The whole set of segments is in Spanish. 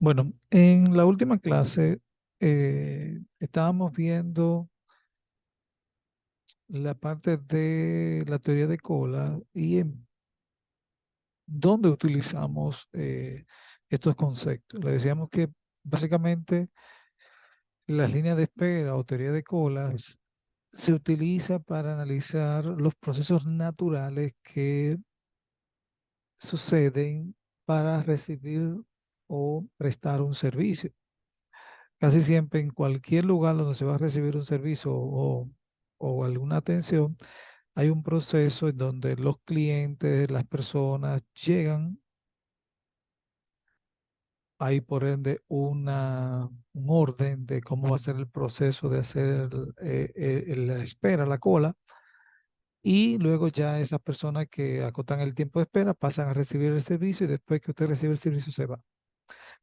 Bueno, en la última clase estábamos viendo la parte de la teoría de cola y en dónde utilizamos estos conceptos. Le decíamos que básicamente las líneas de espera o teoría de colas se utiliza para analizar los procesos naturales que suceden para recibir o prestar un servicio. Casi siempre en cualquier lugar donde se va a recibir un servicio o alguna atención, hay un proceso en donde los clientes, las personas llegan, hay por ende un orden de cómo va a ser el proceso de hacer la espera, la cola, y luego ya esas personas que acotan el tiempo de espera pasan a recibir el servicio y después que usted recibe el servicio se va.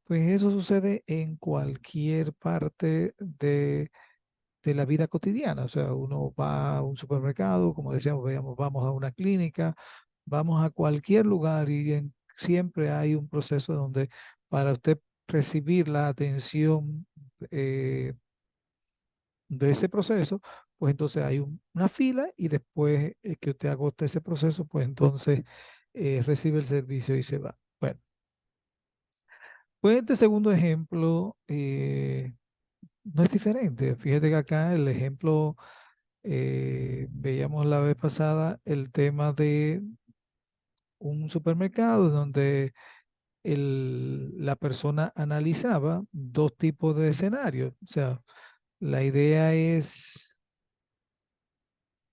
Pues eso sucede en cualquier parte de la vida cotidiana. O sea, uno va a un supermercado, como decíamos, vamos a una clínica, vamos a cualquier lugar y siempre hay un proceso donde para usted recibir la atención eh, de ese proceso, pues entonces hay una fila y después que usted agote ese proceso, pues entonces recibe el servicio y se va. Bueno, pues este segundo ejemplo no es diferente. Fíjate que acá el ejemplo veíamos la vez pasada el tema de un supermercado donde la persona analizaba dos tipos de escenarios. O sea, la idea es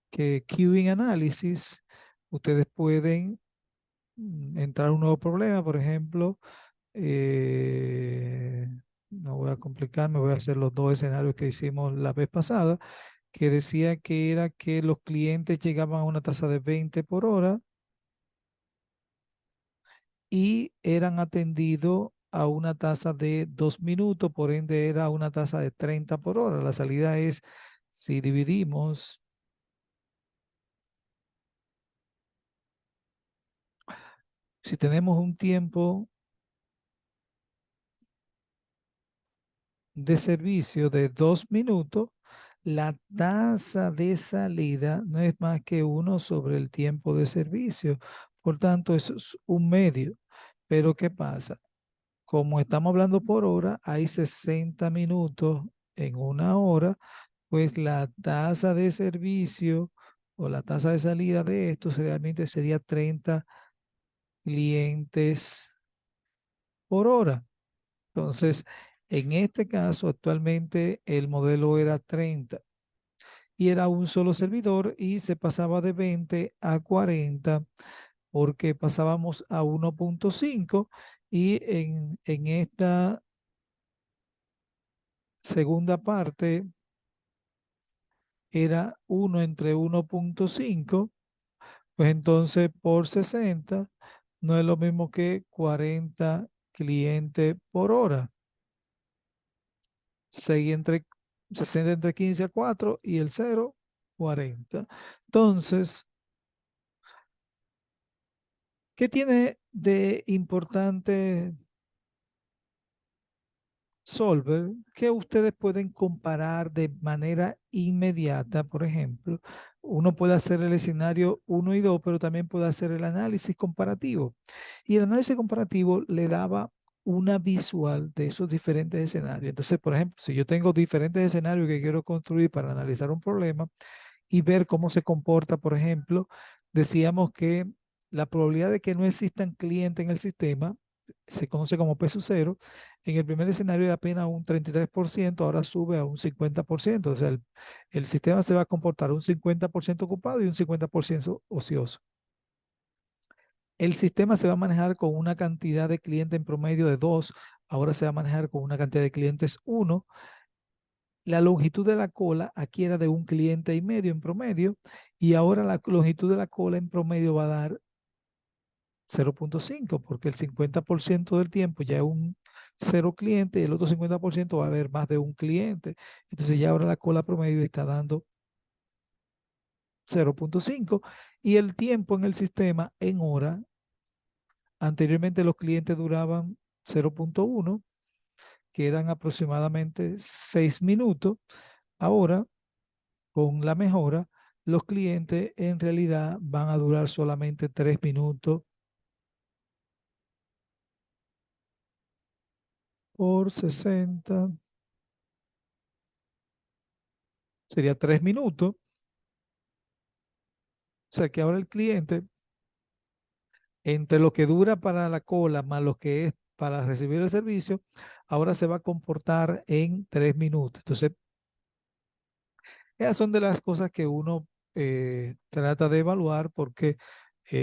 que queuing análisis, ustedes pueden entrar a un nuevo problema, por ejemplo, eh, no voy a complicarme, voy a hacer los dos escenarios que hicimos la vez pasada, que decía que era que los clientes llegaban a una tasa de 20 por hora y eran atendidos a una tasa de 2 minutos, por ende era una tasa de 30 por hora. La salida es, si dividimos, si tenemos un tiempo de servicio de 2 minutos, la tasa de salida no es más que uno sobre el tiempo de servicio. Por tanto, eso es un medio. Pero ¿qué pasa? Como estamos hablando por hora, hay 60 minutos en una hora, pues la tasa de servicio o la tasa de salida de esto realmente sería 30 clientes por hora. Entonces, en este caso, actualmente el modelo era 30 y era un solo servidor y se pasaba de 20 a 40 porque pasábamos a 1.5 y en esta segunda parte era 1 entre 1.5, pues entonces por 60 no es lo mismo que 40 clientes por hora. 6 entre 60 entre 15 a 4 y el cero 40. Entonces, ¿qué tiene de importante Solver que ustedes pueden comparar de manera inmediata? Por ejemplo, uno puede hacer el escenario uno y 2, pero también puede hacer el análisis comparativo. Y el análisis comparativo le daba una visual de esos diferentes escenarios. Entonces, por ejemplo, si yo tengo diferentes escenarios que quiero construir para analizar un problema y ver cómo se comporta, por ejemplo, decíamos que la probabilidad de que no existan clientes en el sistema se conoce como peso cero. En el primer escenario era apenas un 33%, ahora sube a un 50%. O sea, el sistema se va a comportar un 50% ocupado y un 50% ocioso. El sistema se va a manejar con una cantidad de clientes en promedio de 2, ahora se va a manejar con una cantidad de clientes 1. La longitud de la cola aquí era de 1,5 clientes en promedio y ahora la longitud de la cola en promedio va a dar 0.5 porque el 50% del tiempo ya es un cero cliente y el otro 50% va a haber más de un cliente. Entonces ya ahora la cola promedio está dando 0.5 y el tiempo en el sistema en hora, anteriormente los clientes duraban 0.1 que eran aproximadamente 6 minutos, ahora con la mejora, los clientes en realidad van a durar solamente 3 minutos por 60, sería 3 minutos. O sea que ahora el cliente, entre lo que dura para la cola más lo que es para recibir el servicio, ahora se va a comportar en 3 minutos. Entonces, esas son de las cosas que uno trata de evaluar porque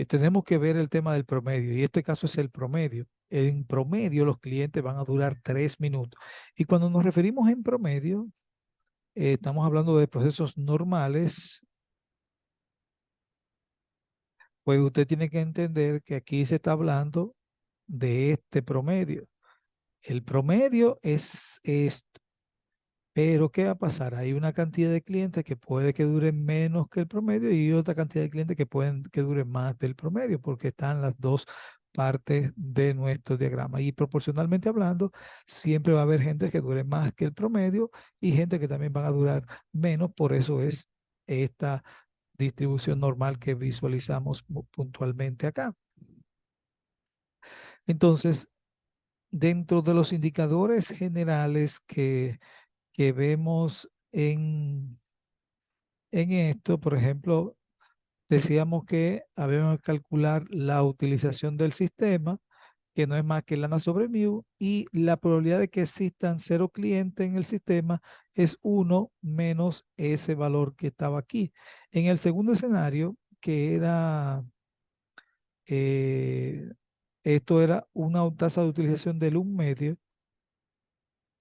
tenemos que ver el tema del promedio y este caso es el promedio. En promedio los clientes van a durar 3 minutos. Y cuando nos referimos en promedio, estamos hablando de procesos normales, pues usted tiene que entender que aquí se está hablando de este promedio. El promedio es esto. Pero ¿qué va a pasar? Hay una cantidad de clientes que puede que duren menos que el promedio y otra cantidad de clientes que pueden que duren más del promedio porque están las dos partes de nuestro diagrama. Y proporcionalmente hablando, siempre va a haber gente que dure más que el promedio y gente que también van a durar menos. Por eso es esta distribución normal que visualizamos puntualmente acá. Entonces, dentro de los indicadores generales que vemos en esto, por ejemplo, decíamos que habíamos que calcular la utilización del sistema, que no es más que lana sobre mu, y la probabilidad de que existan 0 clientes en el sistema es 1 menos ese valor que estaba aquí. En el segundo escenario, que era, eh, esto era una tasa de utilización del 1 medio.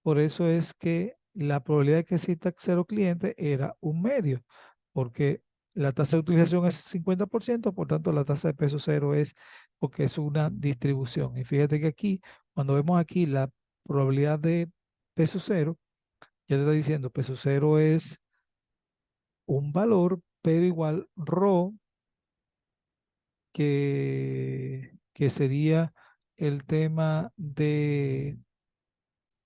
Por eso es que la probabilidad de que exista 0 clientes era 1 medio, porque la tasa de utilización es 50%, por tanto la tasa de peso cero es porque es una distribución. Y fíjate que aquí, cuando vemos aquí la probabilidad de peso cero, ya te está diciendo, peso cero es un valor, pero igual ρ, que sería el tema de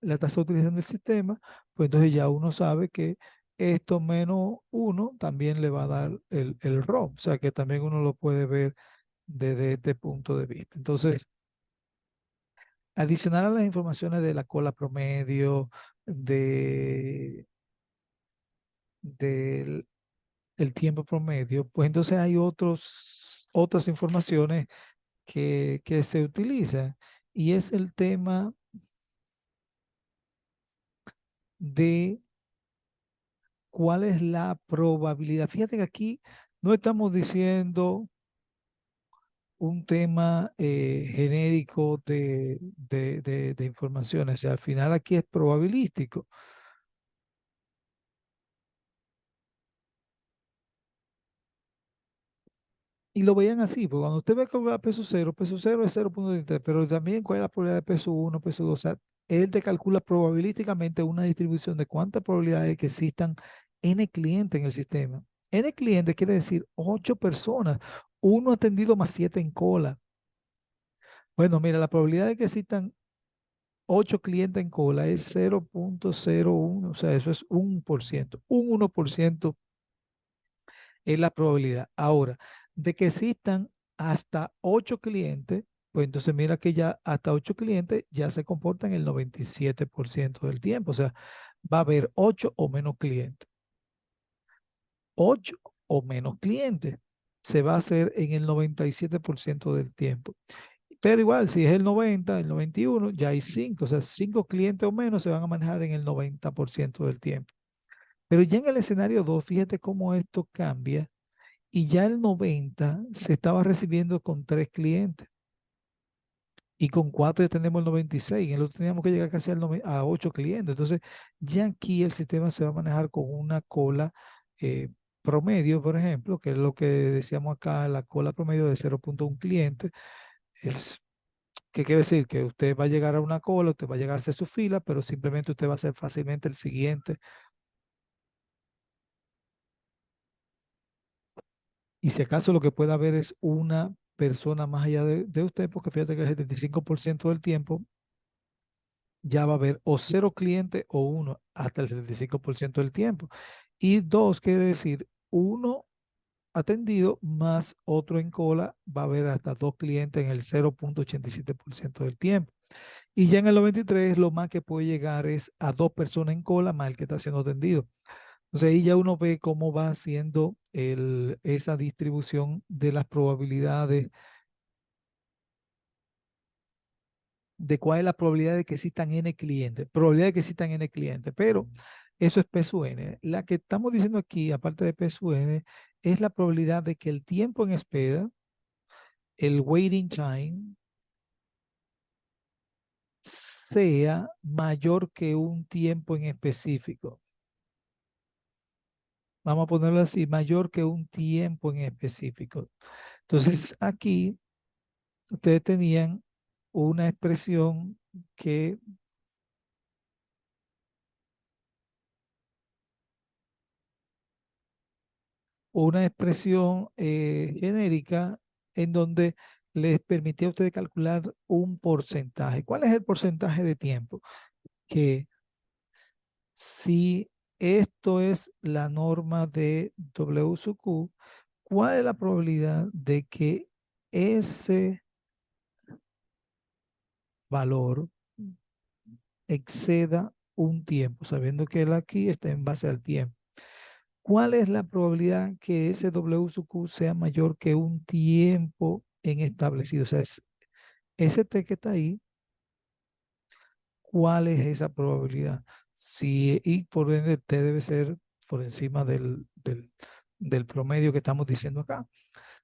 la tasa de utilización del sistema, pues entonces ya uno sabe que esto menos uno también le va a dar el ROM, o sea que también uno lo puede ver desde este punto de vista. Entonces, adicional a las informaciones de la cola promedio, del el tiempo promedio, pues entonces hay otras informaciones que se utilizan y es el tema de cuál es la probabilidad. Fíjate que aquí no estamos diciendo un tema genérico de informaciones. O sea, al final aquí es probabilístico. Y lo veían así, porque cuando usted ve calcular peso cero es 0,33, pero también cuál es la probabilidad de peso uno, peso 2. O sea, él te calcula probabilísticamente una distribución de cuántas probabilidades que existan n clientes en el sistema. N clientes quiere decir 8 personas, uno atendido más 7 en cola. Bueno, mira, la probabilidad de que existan 8 clientes en cola es 0,01, o sea, eso es 1%. Un 1% es la probabilidad. Ahora, de que existan hasta 8 clientes, pues entonces mira que ya hasta 8 clientes ya se comportan el 97% del tiempo. O sea, va a haber 8 o menos clientes. 8 o menos clientes se va a hacer en el 97% del tiempo. Pero igual, si es el 90, el 91, ya hay 5. O sea, 5 clientes o menos se van a manejar en el 90% del tiempo. Pero ya en el escenario 2, fíjate cómo esto cambia y ya el 90 se estaba recibiendo con 3 clientes y con 4 ya tenemos el 96. En el otro teníamos que llegar casi a 8 clientes. Entonces, ya aquí el sistema se va a manejar con una cola eh, promedio, por ejemplo, que es lo que decíamos acá, la cola promedio de 0,1 cliente. Es, ¿qué quiere decir? Que usted va a llegar a una cola, usted va a llegar a hacer su fila, pero simplemente usted va a hacer fácilmente el siguiente. Y si acaso lo que puede haber es una persona más allá de usted, porque fíjate que el 75% del tiempo ya va a haber o cero clientes o uno hasta el 75% del tiempo. Y dos quiere decir uno atendido más otro en cola, va a haber hasta dos clientes en el 0,87% del tiempo. Y ya en el 93 lo más que puede llegar es a dos personas en cola más el que está siendo atendido. Entonces ahí ya uno ve cómo va haciendo esa distribución de las probabilidades, de cuál es la probabilidad de que existan n clientes, probabilidad de que existan n clientes, pero eso es P sub n. La que estamos diciendo aquí, aparte de P sub n, es la probabilidad de que el tiempo en espera, el waiting time, sea mayor que un tiempo en específico. Vamos a ponerlo así, mayor que un tiempo en específico. Entonces, aquí ustedes tenían una expresión que, una expresión genérica en donde les permitía a ustedes calcular un porcentaje. ¿Cuál es el porcentaje de tiempo? Que si esto es la norma de W sub Q, ¿cuál es la probabilidad de que ese valor exceda un tiempo, sabiendo que él aquí está en base al tiempo? ¿Cuál es la probabilidad que ese W sub Q sea mayor que un tiempo en establecido? O sea, ese T que está ahí, ¿cuál es esa probabilidad? Si, y por ende, T debe ser por encima del promedio que estamos diciendo acá.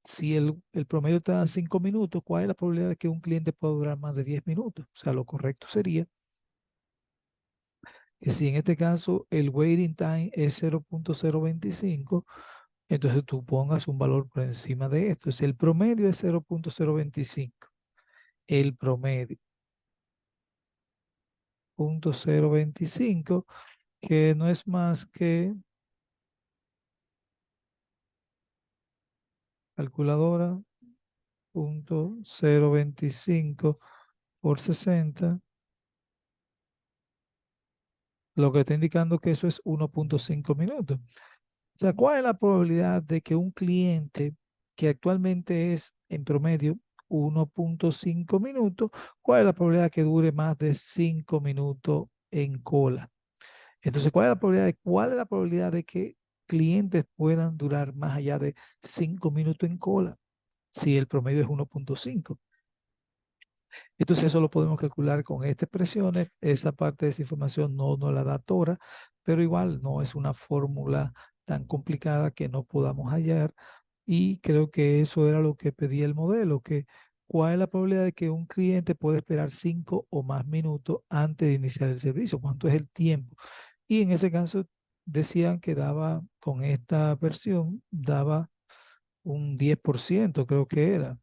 Si el promedio está a 5 minutos, ¿cuál es la probabilidad de que un cliente pueda durar más de 10 minutos? O sea, lo correcto sería que si en este caso el waiting time es 0,025, entonces tú pongas un valor por encima de esto. Si el promedio es 0,025, el promedio 0,025, que no es más que calculadora, 0,025 por 60, lo que está indicando que eso es 1,5 minutos. O sea, ¿cuál es la probabilidad de que un cliente que actualmente es en promedio 1,5 minutos, cuál es la probabilidad de que dure más de 5 minutos en cola? Entonces, cuál es la probabilidad de que clientes puedan durar más allá de 5 minutos en cola si el promedio es 1,5? Entonces eso lo podemos calcular con estas expresiones. Esa parte de esa información no nos la da Tora, pero igual no es una fórmula tan complicada que no podamos hallar. Y creo que eso era lo que pedía el modelo, que cuál es la probabilidad de que un cliente pueda esperar 5 o más minutos antes de iniciar el servicio, cuánto es el tiempo. Y en ese caso decían que daba, con esta versión, daba un 10%, creo que era.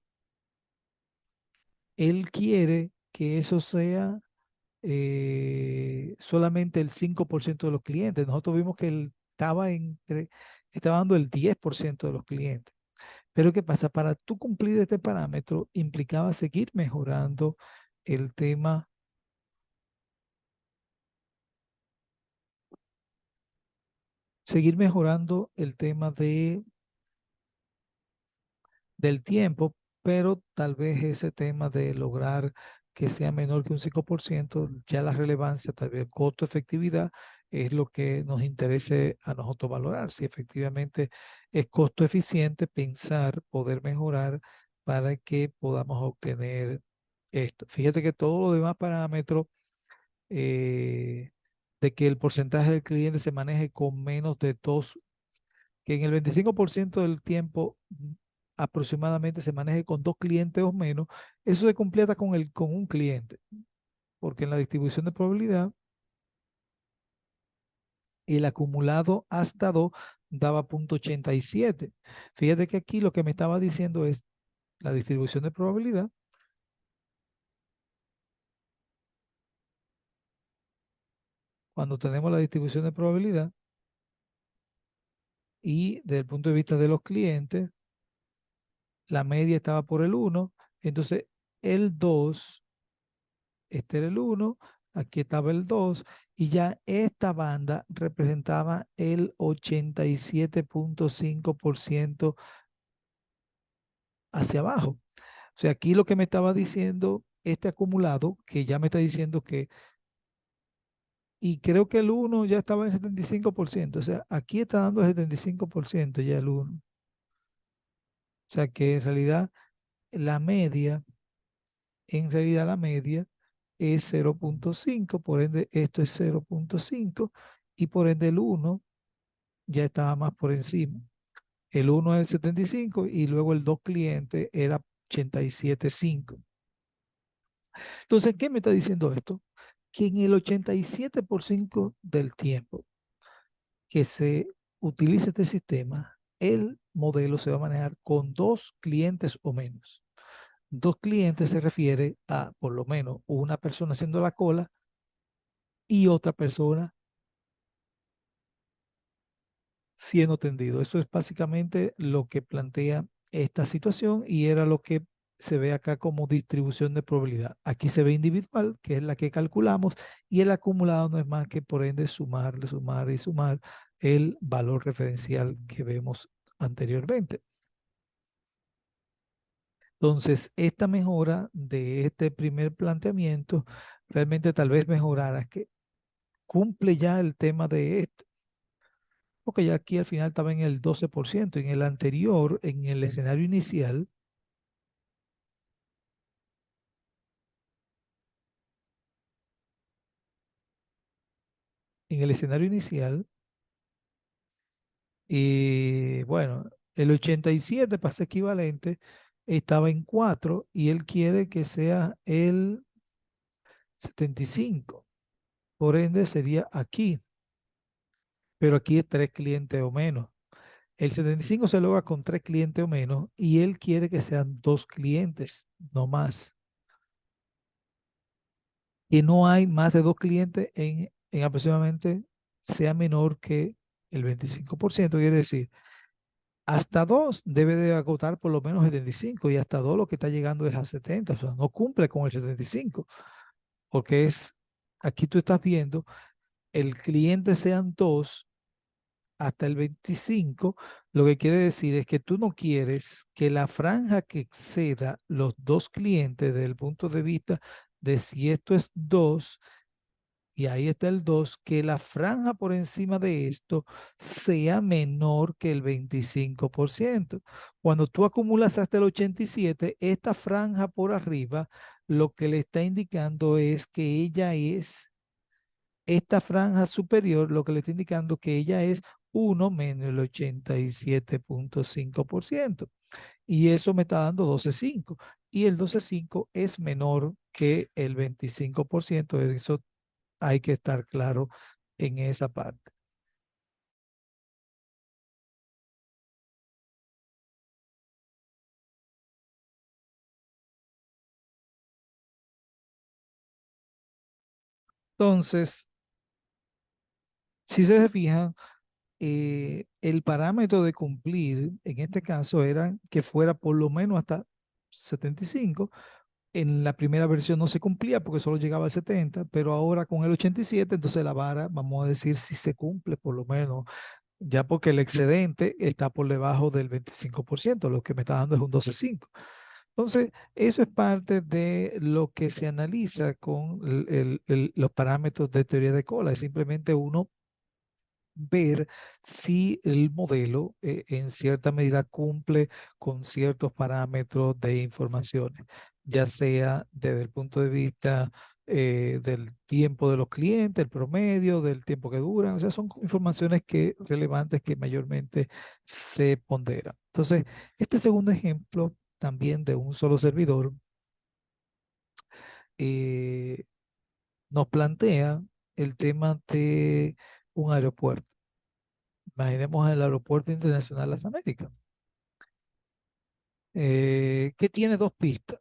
Él quiere que eso sea solamente el 5% de los clientes. Nosotros vimos que él estaba dando el 10% de los clientes. Pero ¿qué pasa? Para tú cumplir este parámetro implicaba seguir mejorando el tema, seguir mejorando el tema del tiempo, pero tal vez ese tema de lograr que sea menor que un 5%, ya la relevancia, tal vez costo-efectividad, es lo que nos interese a nosotros valorar. Si efectivamente es costo eficiente, pensar, poder mejorar para que podamos obtener esto. Fíjate que todos los demás parámetros, eh, de que el porcentaje del cliente se maneje con menos de dos, que en el 25% del tiempo aproximadamente se maneje con dos clientes o menos, eso se completa con un cliente, porque en la distribución de probabilidad el acumulado hasta 2 daba 0,87. Fíjate que aquí lo que me estaba diciendo es la distribución de probabilidad. Cuando tenemos la distribución de probabilidad y desde el punto de vista de los clientes, la media estaba por el 1, entonces el 2, este era el 1, aquí estaba el 2 y ya esta banda representaba el 87.5% hacia abajo. O sea, aquí lo que me estaba diciendo este acumulado, que ya me está diciendo que, y creo que el uno ya estaba en 75%, o sea, aquí está dando el 75% ya el uno. O sea, que la media, en realidad la media es 0.5, por ende esto es 0.5 y por ende el uno ya estaba más por encima. El uno es el 75 y luego el 2 cliente era 87.5. Entonces, ¿qué me está diciendo esto? Que en el 87% del tiempo que se utilice este sistema, el modelo se va a manejar con dos clientes o menos. Dos clientes se refiere a por lo menos una persona haciendo la cola y otra persona siendo tendido. Eso es básicamente lo que plantea esta situación y era lo que se ve acá como distribución de probabilidad. Aquí se ve individual, que es la que calculamos, y el acumulado no es más que por ende sumar, sumar y sumar el valor referencial que vemos anteriormente. Entonces, esta mejora de este primer planteamiento realmente tal vez mejorara que cumple ya el tema de esto, porque ya aquí al final estaba en el 12%. En el anterior, en el escenario inicial, y bueno, el 87 para ser equivalente estaba en 4 y él quiere que sea el 75. Por ende sería aquí, pero aquí es 3 clientes o menos. El 75 se logra con 3 clientes o menos y él quiere que sean 2 clientes, no más. Y no hay más de 2 clientes en aproximadamente sea menor que el 25%. Quiere decir, hasta 2 debe de agotar por lo menos 75 y hasta 2 lo que está llegando es a 70. O sea, no cumple con el 75 porque aquí tú estás viendo, el cliente sean 2 hasta el 25, lo que quiere decir es que tú no quieres que la franja que exceda los 2 clientes desde el punto de vista de si esto es 2 y ahí está el 2, que la franja por encima de esto sea menor que el 25%. Cuando tú acumulas hasta el 87, esta franja por arriba lo que le está indicando es que esta franja superior, lo que le está indicando que ella es uno menos el 87.5%. Y eso me está dando 12.5. Y el 12.5 es menor que el 25%. Eso hay que estar claro en esa parte. Entonces, si se fijan, el parámetro de cumplir en este caso era que fuera por lo menos hasta 75. En la primera versión no se cumplía porque solo llegaba al 70, pero ahora con el 87, entonces la vara, vamos a decir si se cumple por lo menos, ya porque el excedente está por debajo del 25%, lo que me está dando es un 12.5. Entonces, eso es parte de lo que se analiza con los parámetros de teoría de cola. Es simplemente uno ver si el modelo en cierta medida cumple con ciertos parámetros de informaciones, ya sea desde el punto de vista del tiempo de los clientes, el promedio, del tiempo que duran, o sea, son informaciones relevantes que mayormente se ponderan. Entonces, este segundo ejemplo también de un solo servidor eh, nos plantea el tema de un aeropuerto. Imaginemos el Aeropuerto Internacional de las Américas, que tiene dos pistas.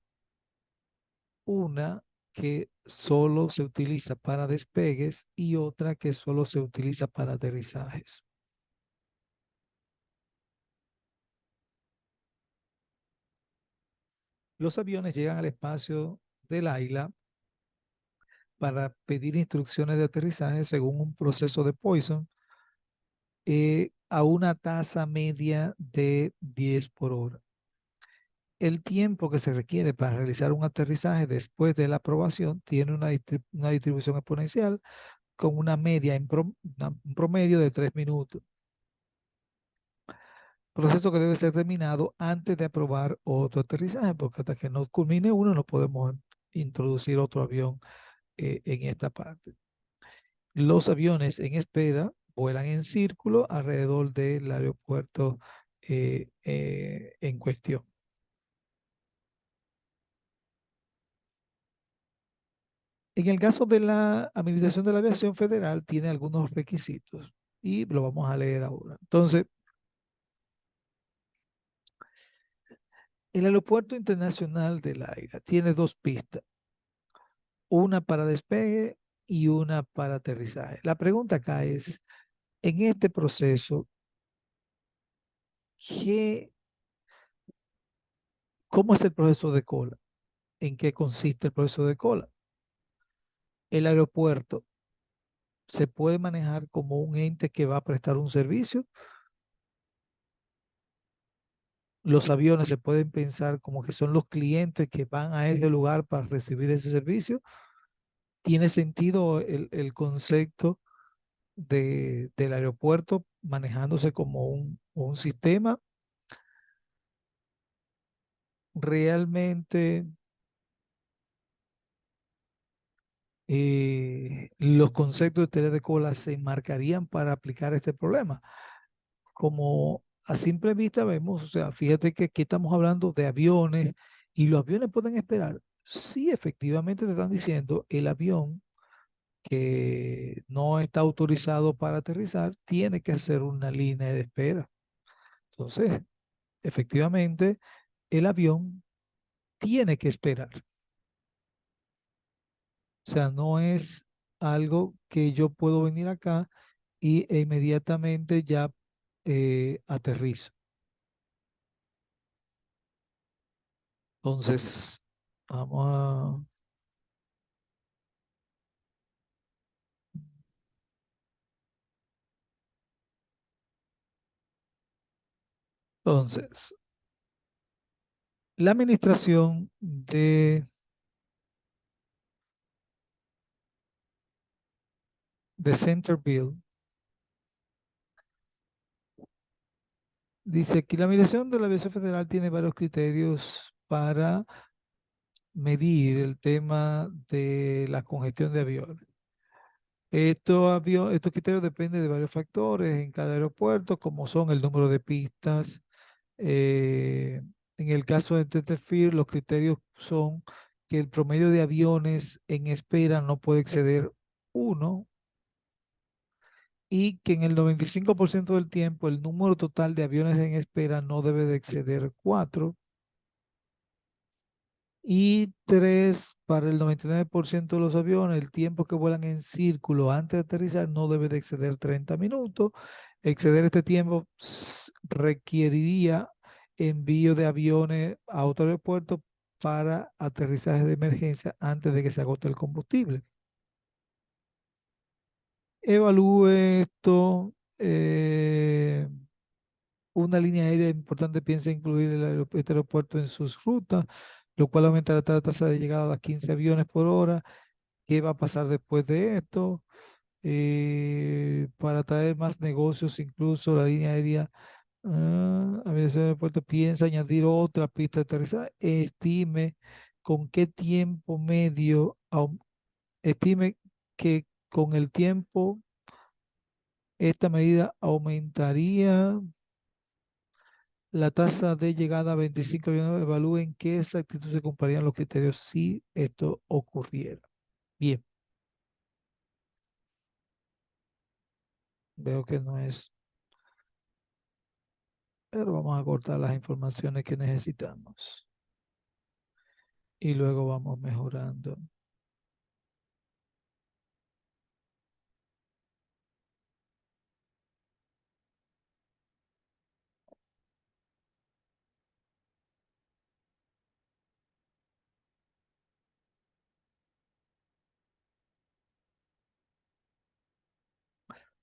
Una que solo se utiliza para despegues y otra que solo se utiliza para aterrizajes. Los aviones llegan al espacio del AILA para pedir instrucciones de aterrizaje según un proceso de Poisson a una tasa media de 10 por hora. El tiempo que se requiere para realizar un aterrizaje después de la aprobación tiene una distribución exponencial con una media un promedio de 3 minutos. Proceso que debe ser terminado antes de aprobar otro aterrizaje, porque hasta que no culmine uno no podemos introducir otro avión en esta parte. Los aviones en espera vuelan en círculo alrededor del aeropuerto en cuestión. En el caso de la Administración de la Aviación Federal, tiene algunos requisitos y lo vamos a leer ahora. Entonces, el Aeropuerto Internacional de La Haya tiene dos pistas, una para despegue y una para aterrizaje. La pregunta acá es, en este proceso, ¿qué, ¿cómo es el proceso de cola? ¿En qué consiste el proceso de cola? El aeropuerto se puede manejar como un ente que va a prestar un servicio. Los aviones se pueden pensar como que son los clientes que van a ese lugar para recibir ese servicio. Tiene sentido el concepto del aeropuerto manejándose como un sistema. Realmente los conceptos de teoría de cola se enmarcarían para aplicar este problema. Como a simple vista vemos, o sea, fíjate que aquí estamos hablando de aviones y los aviones pueden esperar. Sí, efectivamente te están diciendo, el avión que no está autorizado para aterrizar tiene que hacer una línea de espera. Entonces, efectivamente, el avión tiene que esperar. O sea, no es algo que yo puedo venir acá e inmediatamente ya aterrizo. Entonces, vamos a... Entonces, la administración de Centerville dice que la administración de la aviación federal tiene varios criterios para medir el tema de la congestión de aviones. Estos criterios dependen de varios factores en cada aeropuerto, como son el número de pistas. eh, en el caso de Tenterfield, los criterios son que el promedio de aviones en espera no puede exceder uno y que en el 95% del tiempo el número total de aviones en espera no debe de exceder 4. Y tres, para el 99% de los aviones, el tiempo que vuelan en círculo antes de aterrizar no debe de exceder 30 minutos. Exceder este tiempo requeriría envío de aviones a otro aeropuerto para aterrizaje de emergencia antes de que se agote el combustible. Evalúe esto. Una línea aérea importante piensa incluir este aeropuerto en sus rutas, lo cual aumentará la tasa de llegada a 15 aviones por hora. ¿Qué va a pasar después de esto? Para traer más negocios, incluso la línea aérea, Aviación Aeropuerto piensa añadir otra pista de aterrizaje. Con qué tiempo medio, estime que con el tiempo esta medida aumentaría la tasa de llegada a 25 aviones. Evalúen qué exactitud se cumplirían los criterios si esto ocurriera. Bien, veo que no es, pero vamos a cortar las informaciones que necesitamos y luego vamos mejorando.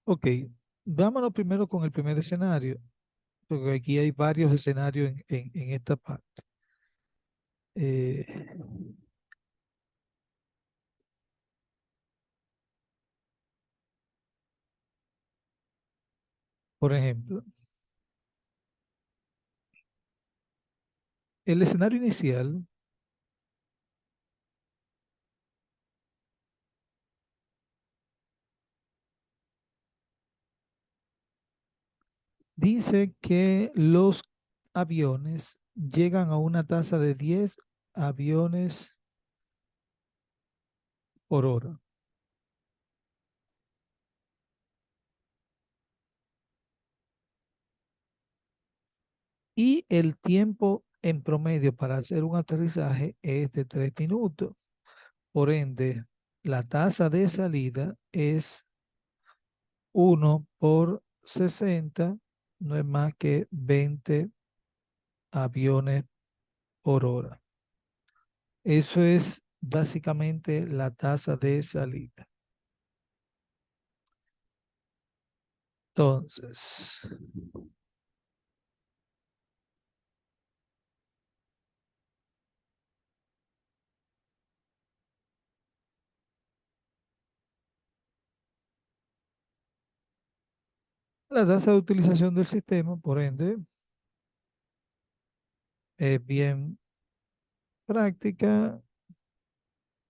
Ok, vámonos primero con el primer escenario, porque aquí hay varios escenarios en esta parte. Eh, por ejemplo, el escenario inicial dice que los aviones llegan a una tasa de 10 aviones por hora. Y el tiempo en promedio para hacer un aterrizaje es de 3 minutos. Por ende, la tasa de salida es 1 por 60, no es más que 20 aviones por hora. Eso es básicamente la tasa de salida. Entonces, la tasa de utilización del sistema, por ende, es bien práctica,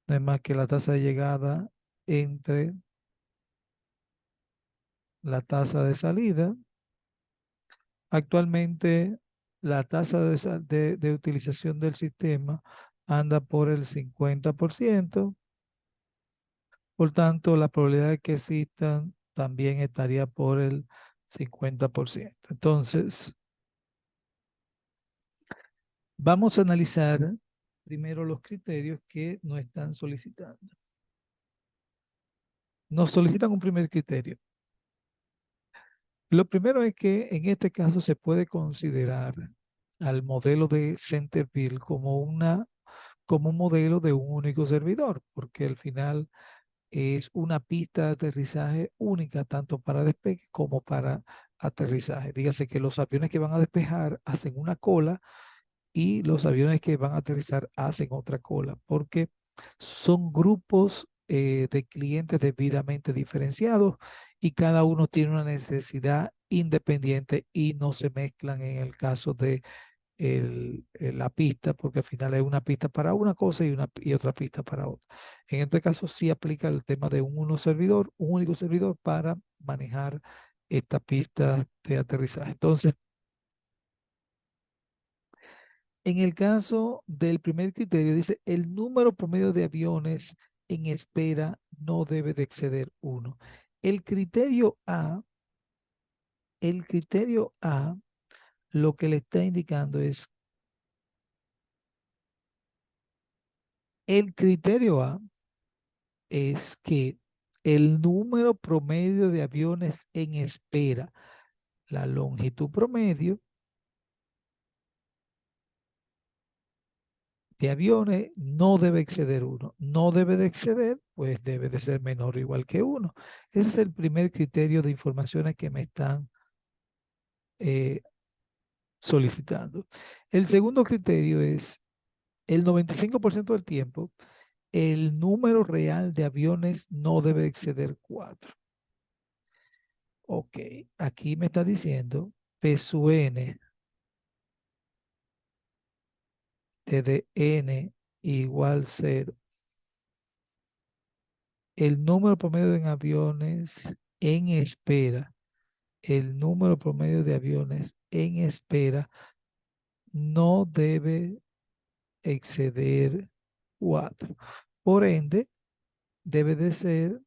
no es más que la tasa de llegada entre la tasa de salida. Actualmente, la tasa de utilización del sistema anda por el 50%, por tanto, la probabilidad de que existan también estaría por el 50%. Entonces, vamos a analizar primero los criterios que nos están solicitando. Nos solicitan un primer criterio. Lo primero es que en este caso se puede considerar al modelo de Centerville como un modelo de un único servidor, porque al final es una pista de aterrizaje única, tanto para despegue como para aterrizaje. Dígase que los aviones que van a despejar hacen una cola y los aviones que van a aterrizar hacen otra cola, porque son grupos de clientes debidamente diferenciados y cada uno tiene una necesidad independiente y no se mezclan en el caso de la pista, porque al final es una pista para una cosa y otra pista para otra. En este caso sí aplica el tema de un único servidor para manejar esta pista de aterrizaje. Entonces, en el caso del primer criterio, dice, el número promedio de aviones en espera no debe de exceder uno. El criterio A, el criterio A, lo que le está indicando es, el criterio A es que el número promedio de aviones en espera, la longitud promedio de aviones no debe exceder uno. No debe de exceder, pues debe de ser menor o igual que uno. Ese es el primer criterio de informaciones que me están eh, solicitando. El segundo criterio es el 95% del tiempo, el número real de aviones no debe exceder 4. Ok, aquí me está diciendo P sub n de n igual 0. El número promedio de aviones en espera, el número promedio de aviones en espera no debe exceder 4. Por ende, debe de ser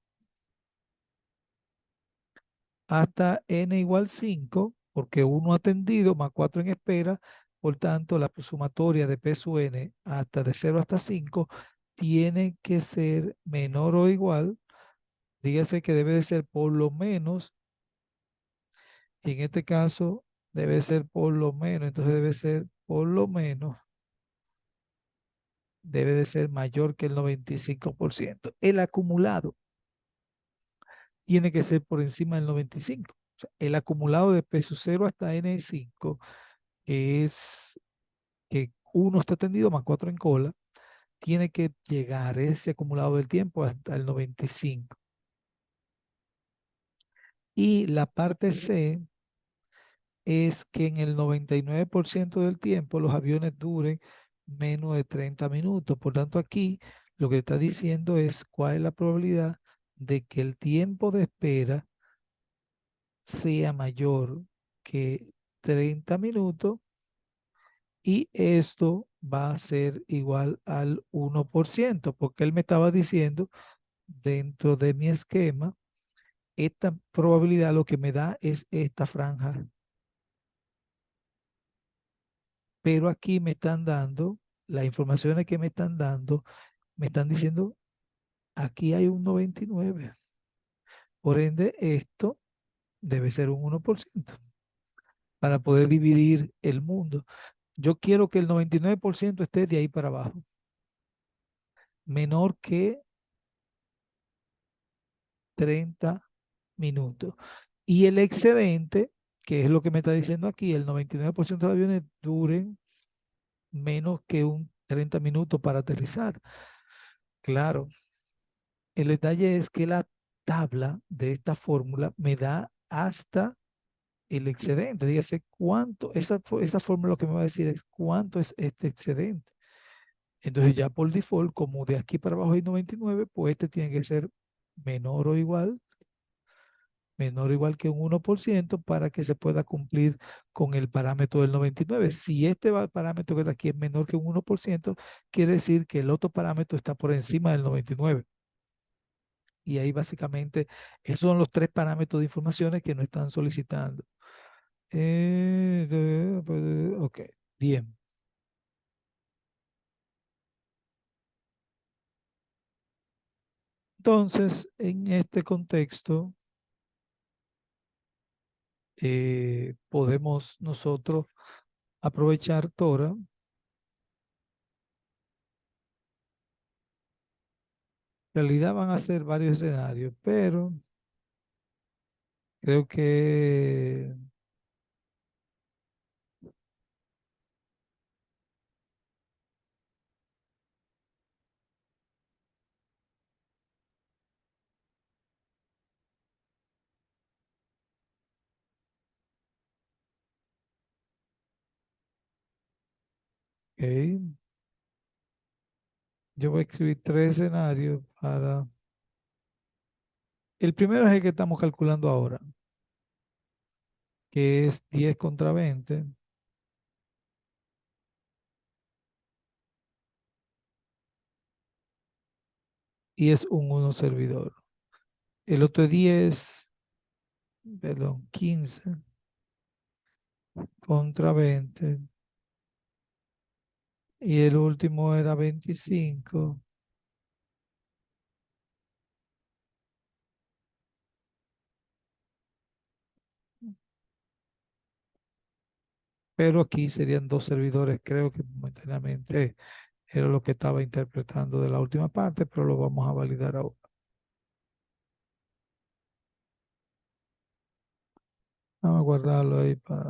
hasta n igual 5, porque uno atendido más 4 en espera. Por tanto, la sumatoria de P sub n hasta de 0 hasta 5 tiene que ser menor o igual. Dígase que debe de ser por lo menos, y en este caso debe ser por lo menos, entonces debe ser por lo menos, debe de ser mayor que el 95%. El acumulado tiene que ser por encima del 95. O sea, el acumulado de peso cero hasta N5, que es que uno está tendido más 4 en cola, tiene que llegar ese acumulado del tiempo hasta el 95. Y la parte C es que en el 99% del tiempo los aviones duren menos de 30 minutos. Por tanto, aquí lo que está diciendo es cuál es la probabilidad de que el tiempo de espera sea mayor que 30 minutos, y esto va a ser igual al 1%, porque él me estaba diciendo dentro de mi esquema, esta probabilidad lo que me da es esta franja. Pero aquí me están dando, las informaciones que me están dando, me están diciendo, aquí hay un 99. Por ende, esto debe ser un 1% para poder dividir el mundo. Yo quiero que el 99% esté de ahí para abajo, menor que 30 minutos. Y el excedente, que es lo que me está diciendo aquí, el 99% de los aviones duren menos que un 30 minutos para aterrizar. Claro, el detalle es que la tabla de esta fórmula me da hasta el excedente. Dígase cuánto, esa fórmula lo que me va a decir es cuánto es este excedente. Entonces ya por default, como de aquí para abajo hay 99, pues este tiene que ser menor o igual, menor o igual que un 1% para que se pueda cumplir con el parámetro del 99. Si este parámetro que está aquí es menor que un 1%, quiere decir que el otro parámetro está por encima del 99. Y ahí básicamente esos son los tres parámetros de informaciones que nos están solicitando. Ok, bien. Entonces, en este contexto, podemos nosotros aprovechar Tora. En realidad van a ser varios escenarios, pero creo que ok, yo voy a escribir tres escenarios para... El primero es el que estamos calculando ahora, que es 10 contra 20 y es un 1 servidor. El otro es 10, perdón, 15 contra 20 y el último era 25, pero aquí serían dos servidores, creo que momentáneamente era lo que estaba interpretando de la última parte, pero lo vamos a validar ahora. Vamos a guardarlo ahí para...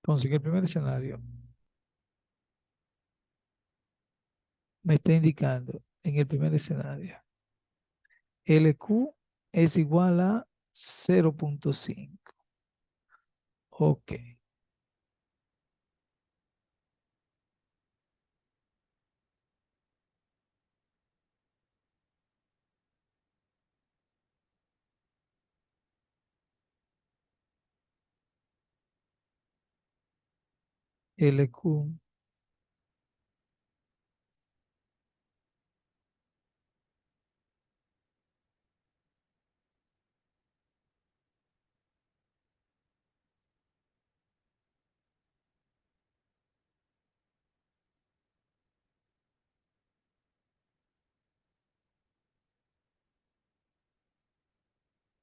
Entonces, el primer escenario me está indicando, en el primer escenario, LQ es igual a 0.5. Ok, LQ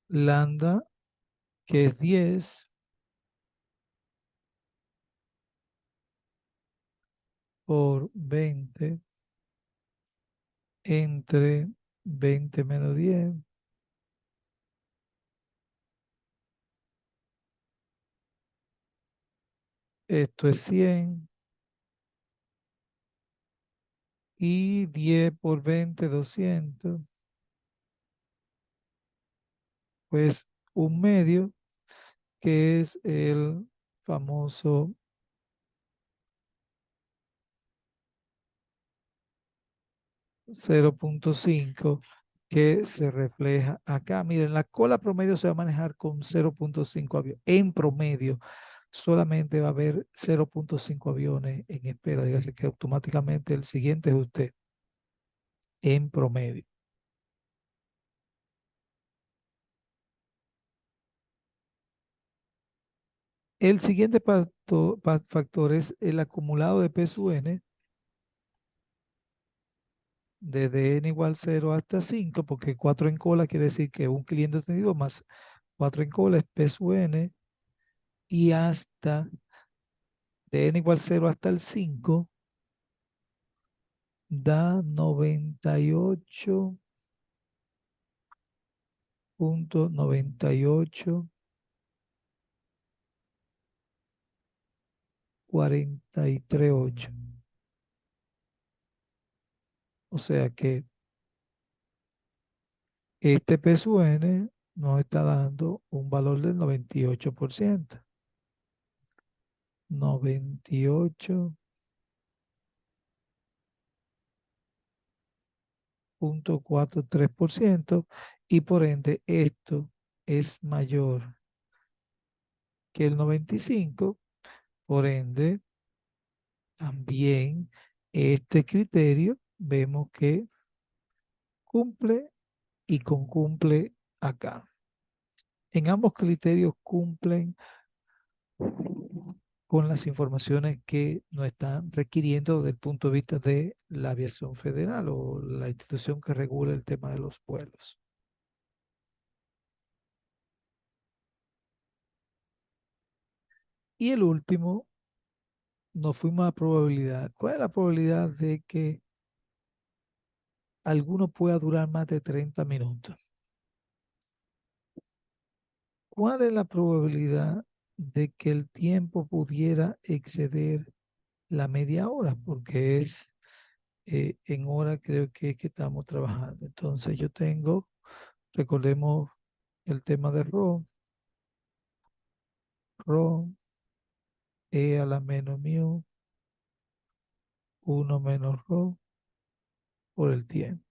lambda, que es 10 por 20 entre 20 menos 10. Esto es 100 y 10 por 20, 200. Pues un medio, que es el famoso 0,5 que se refleja acá. Miren, la cola promedio se va a manejar con 0,5 aviones. En promedio, solamente va a haber 0,5 aviones en espera. Dígase que automáticamente el siguiente es usted, en promedio. El siguiente factor es el acumulado de P sub n, desde n igual 0 hasta 5, porque 4 en cola quiere decir que un cliente atendido más 4 en cola es P sub n, y hasta de n igual 0 hasta el 5 da 98,9843,8. O sea que este P sub n nos está dando un valor del 98%. 98,43%, y por ende esto es mayor que el 95. Por ende, también este criterio vemos que cumple y concumple acá. En ambos criterios cumplen con las informaciones que nos están requiriendo desde el punto de vista de la aviación federal o la institución que regula el tema de los vuelos. Y el último, nos fuimos a probabilidad. ¿Cuál es la probabilidad de que alguno pueda durar más de 30 minutos? ¿Cuál es la probabilidad de que el tiempo pudiera exceder la media hora? Porque es en hora creo que estamos trabajando. Entonces yo tengo, recordemos el tema de ρ, e a la menos mu, 1 menos ρ por el tiempo.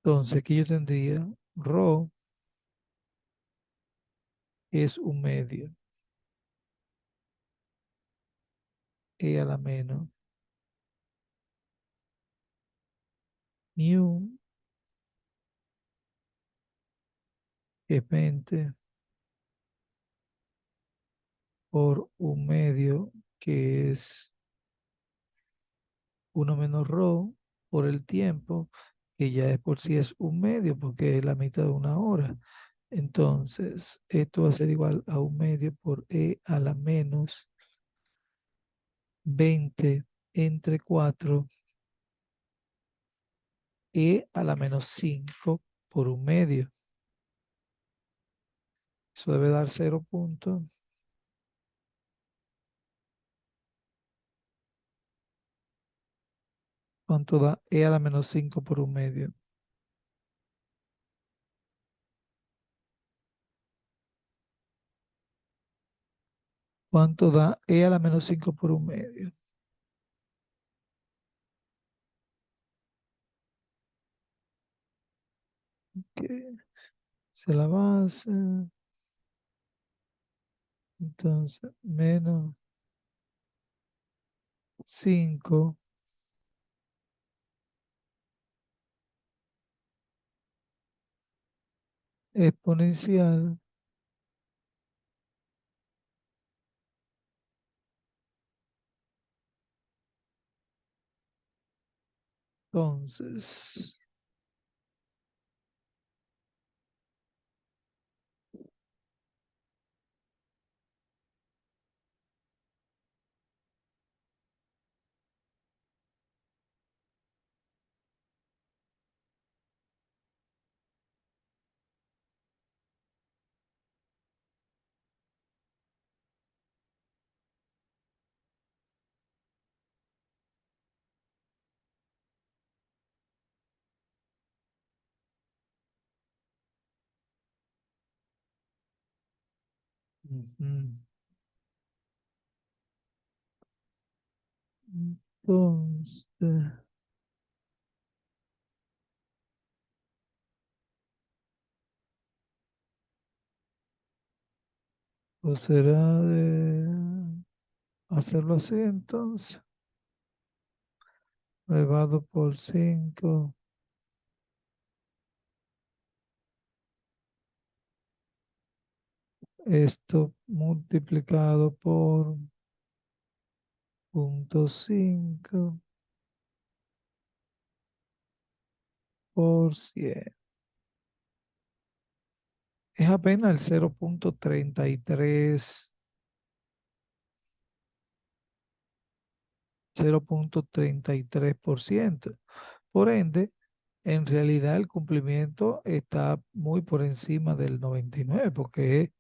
Entonces aquí yo tendría ρ es un medio, e a la menos mu, que es 20 por un medio, que es 1 menos ρ por el tiempo, que ya es por sí es un medio, porque es la mitad de una hora. Entonces, esto va a ser igual a un medio por e a la menos 20 entre 4, e a la menos 5 por un medio. Eso debe dar 0 puntos. ¿Cuánto da e a la menos 5 por un medio? ¿Cuánto da e a la menos 5 por un medio? Que se la base. Entonces, menos 5 exponencial. Entonces, Ujú. Entonces, pues será de hacerlo así entonces. Elevado por 5. Esto multiplicado por 0,5 por 100. Es apenas el 0,33%. Por ende, en realidad el cumplimiento está muy por encima del 99, porque es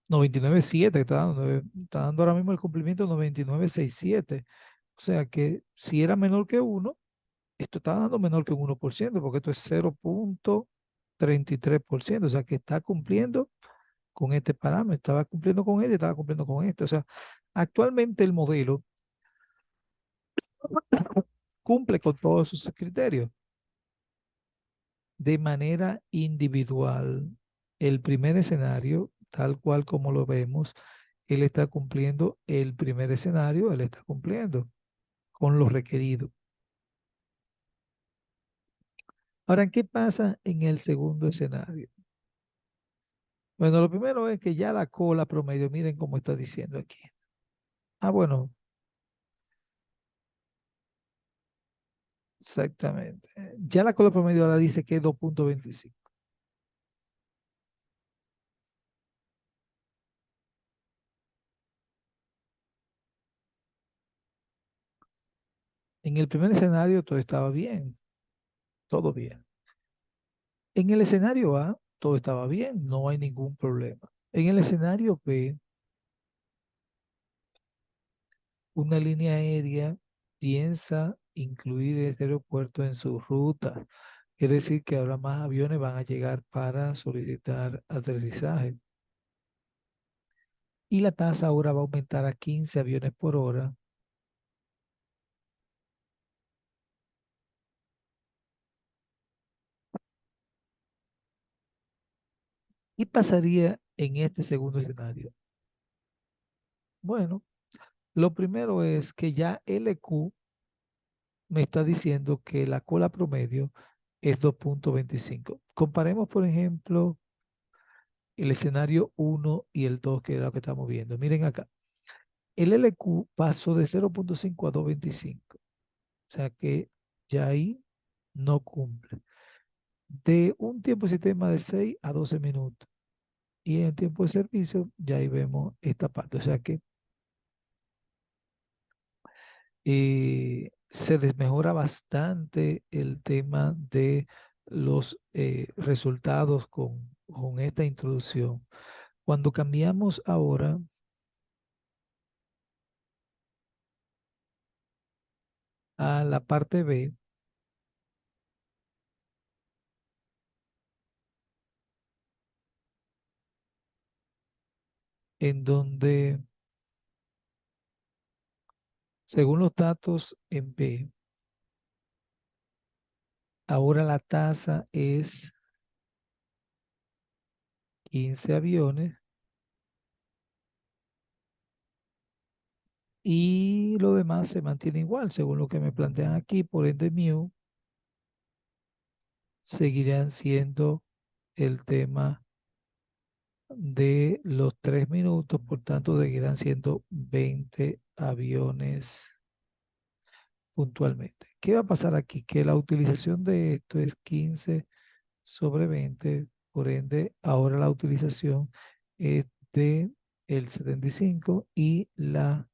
99,7 está dando ahora mismo el cumplimiento 99,67. O sea que si era menor que uno, esto está dando menor que un 1%, porque esto es 0,33%. O sea que está cumpliendo con este parámetro, estaba cumpliendo con este, estaba cumpliendo con este. O sea, actualmente el modelo cumple con todos esos criterios de manera individual. El primer escenario, tal cual como lo vemos, él está cumpliendo el primer escenario, él está cumpliendo con lo requerido. Ahora, ¿qué pasa en el segundo escenario? Bueno, lo primero es que ya la cola promedio, miren cómo está diciendo aquí. Ah, bueno, exactamente. Ya la cola promedio ahora dice que es 2,25. En el primer escenario todo estaba bien, todo bien. En el escenario A todo estaba bien, no hay ningún problema. En el escenario B, una línea aérea piensa incluir este aeropuerto en su ruta. Quiere decir que ahora más aviones van a llegar para solicitar aterrizaje. Y la tasa ahora va a aumentar a 15 aviones por hora. ¿Qué pasaría en este segundo escenario? Bueno, lo primero es que ya LQ me está diciendo que la cola promedio es 2,25. Comparemos, por ejemplo, el escenario uno y el 2, que es lo que estamos viendo. Miren acá. El LQ pasó de 0,5 a 2,25. O sea que ya ahí no cumple. De un tiempo de sistema de 6 a 12 minutos. Y en el tiempo de servicio, ya ahí vemos esta parte. O sea que se desmejora bastante el tema de los resultados con esta introducción. Cuando cambiamos ahora a la parte B, en donde, según los datos en B, ahora la tasa es 15 aviones y lo demás se mantiene igual, según lo que me plantean aquí. Por ende, mu seguirán siendo el tema de los 3 minutos, por tanto, seguirán siendo 20 aviones puntualmente. ¿Qué va a pasar aquí? Que la utilización de esto es 15 sobre 20, por ende, ahora la utilización es de el 75 y la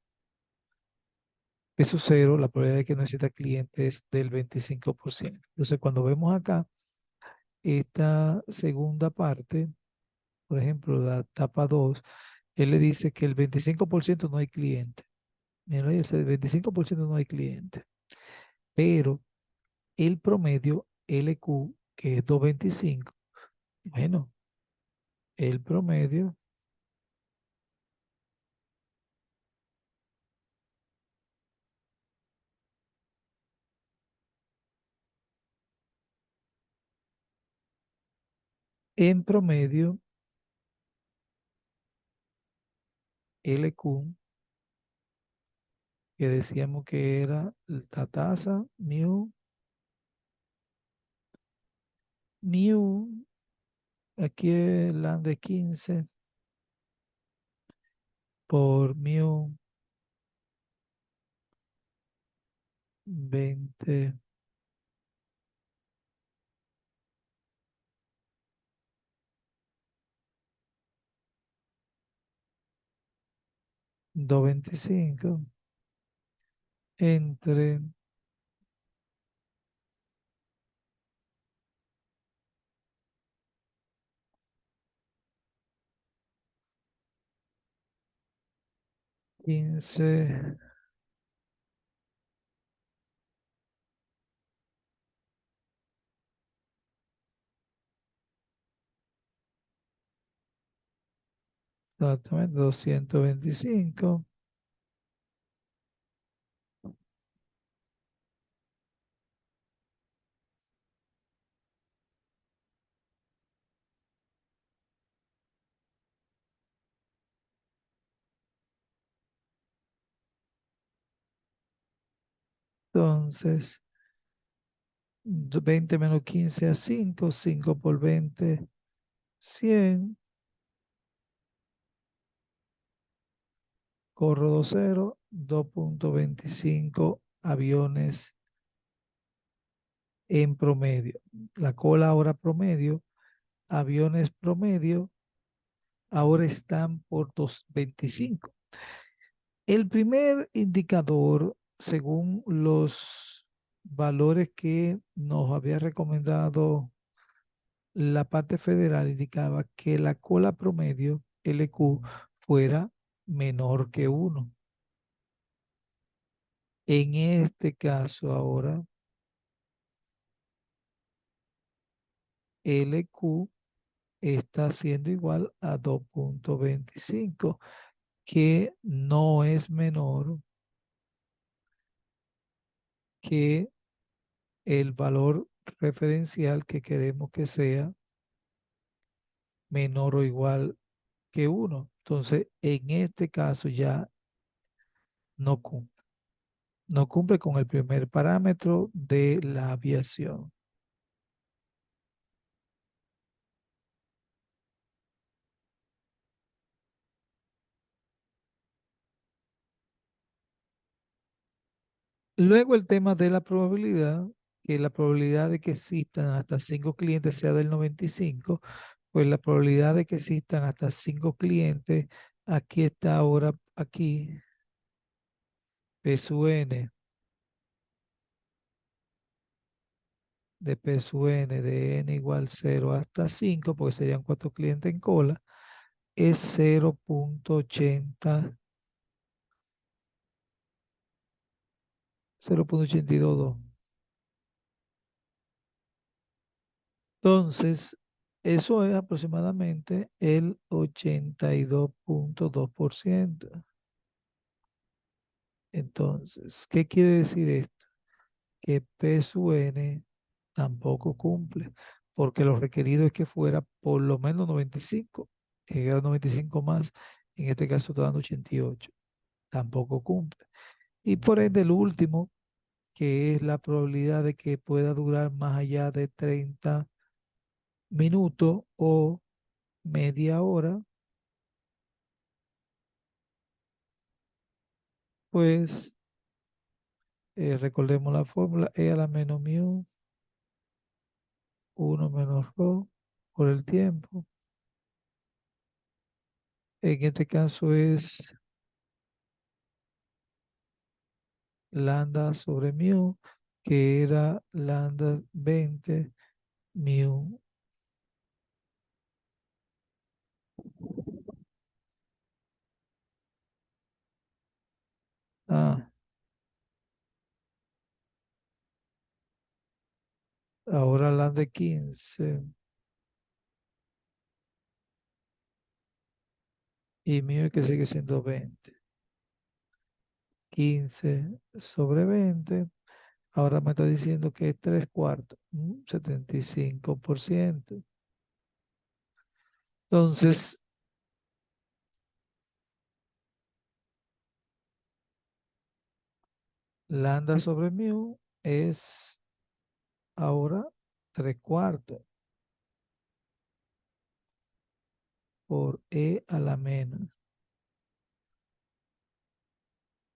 peso cero, la probabilidad de que no exista cliente es del 25%. Entonces, cuando vemos acá esta segunda parte, por ejemplo, la etapa 2, él le dice que el 25% no hay cliente. Mira, el 25% no hay cliente, pero el promedio LQ, que es 2,25, bueno, el promedio En promedio, LQ, que decíamos que era la tasa, mu, aquí es la de 15 por mu 20, 225 entre 15, exactamente 225. Entonces, 20 menos 15 a 5, 5 por 20, 100. Corro 2 0, 2.25 aviones en promedio. La cola ahora promedio, aviones promedio, ahora están por 2.25. El primer indicador, según los valores que nos había recomendado la parte federal, indicaba que la cola promedio, LQ, fuera menor que 1. En este caso ahora, LQ está siendo igual a 2.25, que no es menor que el valor referencial que queremos que sea menor o igual que 1. Entonces, en este caso ya no cumple. No cumple con el primer parámetro de la aviación. Luego el tema de la probabilidad, que la probabilidad de que existan hasta 5 clientes sea del 95, pues la probabilidad de que existan hasta 5 clientes, aquí está ahora, aquí, P sub n, de P sub n de n igual 0 hasta 5, porque serían 4 clientes en cola, es 0.80, 0.822. Entonces, eso es aproximadamente el 82.2%. Entonces, ¿qué quiere decir esto? Que P sub n tampoco cumple, porque lo requerido es que fuera por lo menos 95, que era 95 más, en este caso está dando 88, tampoco cumple. Y por ende, el último, que es la probabilidad de que pueda durar más allá de 30 minutos o media hora, pues recordemos la fórmula, E a la menos mu, 1 menos rho por el tiempo. En este caso es lambda sobre mu, que era lambda 20 mu. Ah, ahora lambda 15 y mu que sigue siendo 20. 15 sobre 20. Ahora me está diciendo que es 3 cuartos, 75%. Entonces, lambda sobre mu es ahora 3 cuartos por e a la menos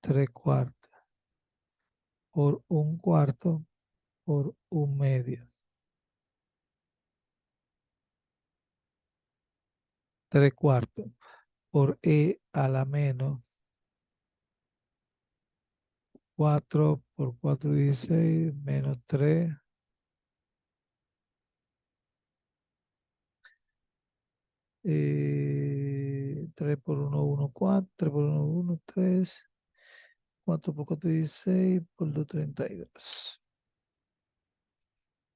3 cuartos por 1 cuarto por 1 medio. 3 cuartos por e a la menos 4 por 4, 16, menos 3. 3 por 1, 1, 4. 3 por 1, 1, 3. 4 por 4, 16. Por 2, 32.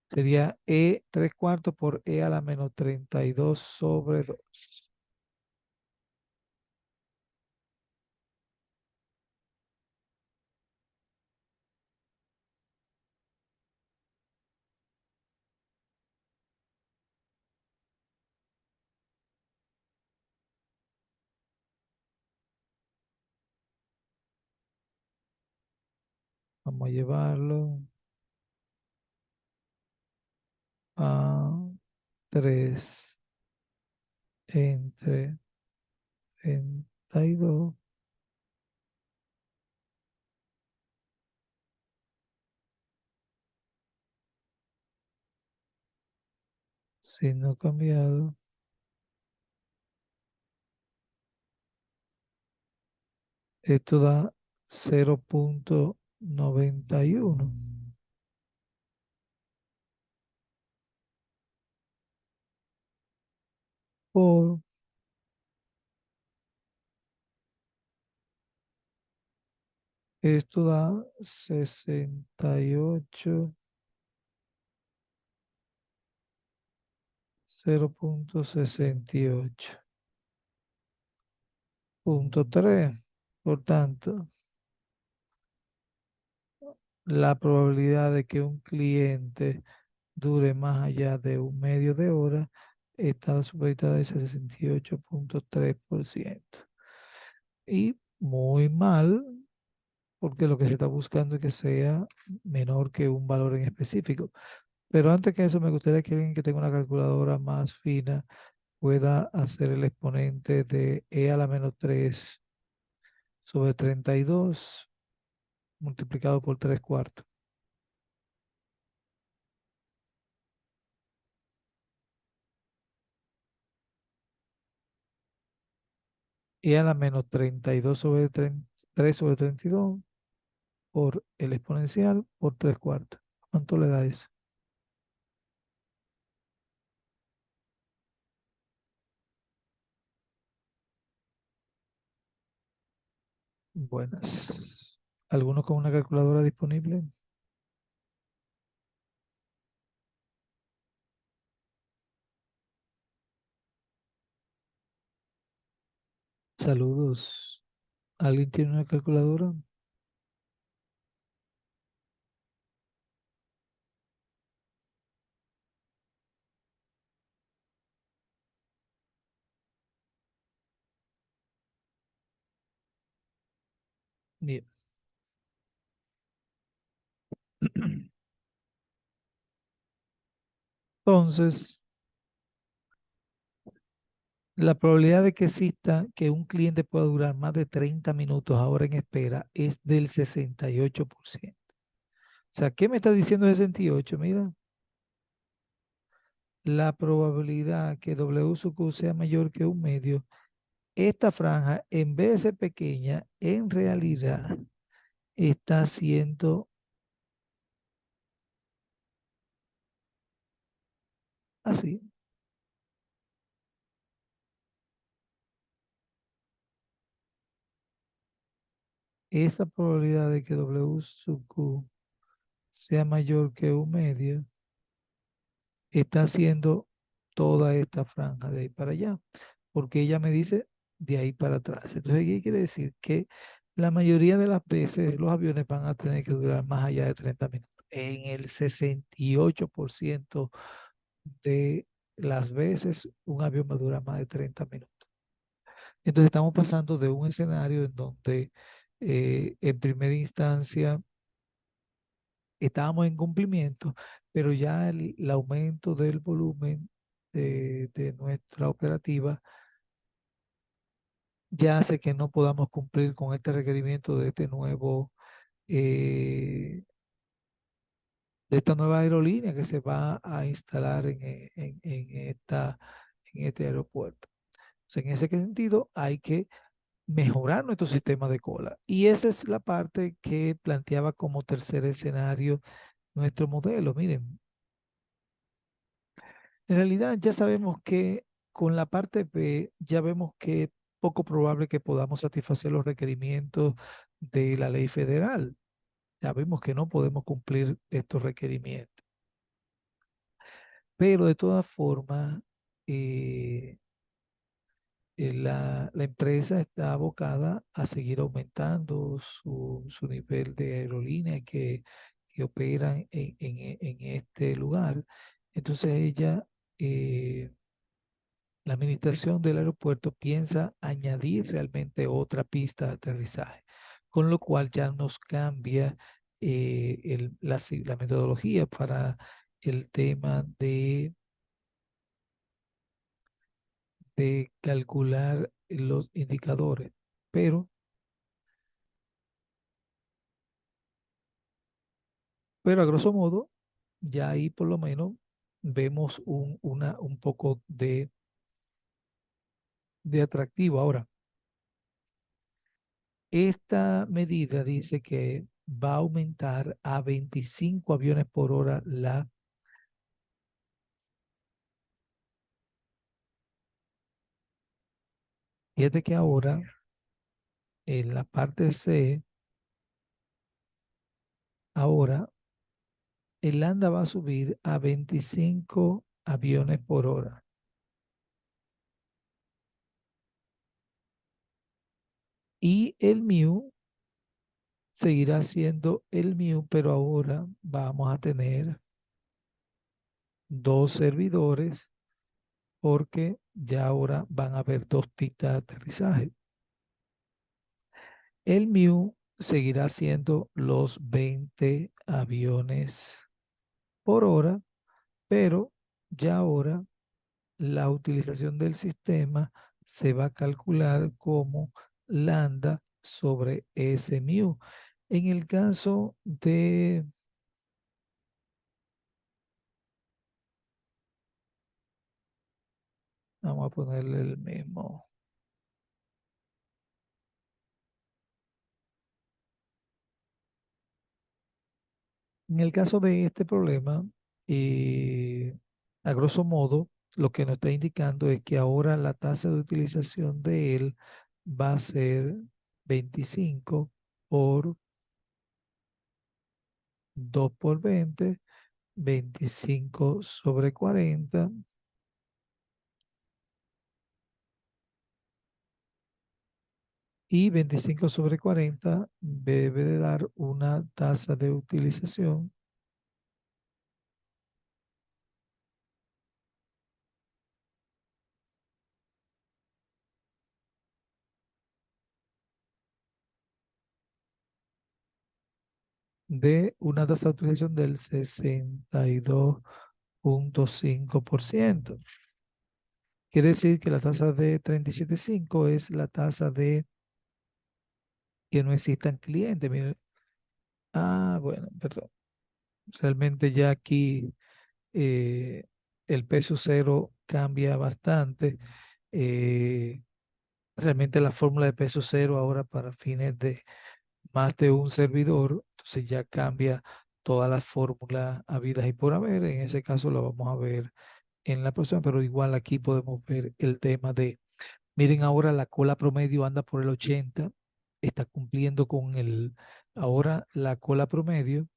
Sería e 3 cuartos por e a la menos 32 sobre 2. Vamos a llevarlo a 3 entre 32 signo cambiado. Esto da 0,91 por esto da 68, 0,68.3. Por tanto, la probabilidad de que un cliente dure más allá de 1/2 de hora está supeditada a ese 68,3%. Y muy mal, porque lo que se está buscando es que sea menor que un valor en específico. Pero antes que eso, me gustaría que alguien que tenga una calculadora más fina pueda hacer el exponente de e a la menos 3 sobre 32 multiplicado por 3 cuartos. E a la menos 32 sobre 3 sobre 32 por el exponencial por 3 cuartos. ¿Cuánto le da eso? Buenas. ¿Algunos con una calculadora disponible? Saludos. ¿Alguien tiene una calculadora? Bien. Entonces, la probabilidad de que exista que un cliente pueda durar más de 30 minutos ahora en espera es del 68%. O sea, ¿qué me está diciendo 68? Mira, la probabilidad que W sub Q sea mayor que 1 medio, esta franja, en vez de ser pequeña, en realidad está siendo así. Esta probabilidad de que W sub Q sea mayor que 1 medio está haciendo toda esta franja de ahí para allá, porque ella me dice de ahí para atrás. Entonces, ¿qué quiere decir? Que la mayoría de las veces los aviones van a tener que durar más allá de 30 minutos. En el 68% de las veces un avión va a durar más de 30 minutos. Entonces estamos pasando de un escenario en donde en primera instancia estábamos en cumplimiento, pero ya el aumento del volumen de nuestra operativa ya hace que no podamos cumplir con este requerimiento de este nuevo, eh, de esta nueva aerolínea que se va a instalar en este aeropuerto. Entonces, en ese sentido, hay que mejorar nuestro sistema de cola. Y esa es la parte que planteaba como tercer escenario nuestro modelo. Miren, en realidad ya sabemos que con la parte B ya vemos que es poco probable que podamos satisfacer los requerimientos de la ley federal. Ya vimos que no podemos cumplir estos requerimientos. Pero de todas formas, eh, la empresa está abocada a seguir aumentando su nivel de aerolíneas que operan en este lugar. Entonces ella, la administración del aeropuerto piensa añadir realmente otra pista de aterrizaje, con lo cual ya nos cambia la metodología para el tema de calcular los indicadores. Pero, pero a grosso modo, ya ahí por lo menos vemos un poco de atractivo. Ahora, esta medida dice que va a aumentar a 25 aviones por hora la... Fíjate que ahora, en la parte C, ahora el ANDA va a subir a 25 aviones por hora. Y el MIU seguirá siendo el MIU, pero ahora vamos a tener dos servidores porque ya ahora van a haber dos pistas de aterrizaje. El MIU seguirá siendo los 20 aviones por hora, pero ya ahora la utilización del sistema se va a calcular como lambda sobre ese MIU. En el caso de, vamos a ponerle el mismo. En el caso de este problema, a grosso modo, lo que nos está indicando es que ahora la tasa de utilización de él va a ser 25 por 2 por 20, 25 sobre 40 y 25 sobre 40 debe de dar una tasa de utilización de una tasa de utilización del 62,5%. Quiere decir que la tasa de 37,5 es la tasa de que no existan clientes. Miren, bueno, perdón. Realmente ya aquí eh, el peso cero cambia bastante. Eh, Realmente la fórmula de peso cero ahora para fines de más de un servidor, entonces ya cambia todas las fórmulas habidas y por haber. En ese caso lo vamos a ver en la próxima, pero igual aquí podemos ver el tema de, miren ahora la cola promedio anda por el 80, está cumpliendo con ahora la cola promedio,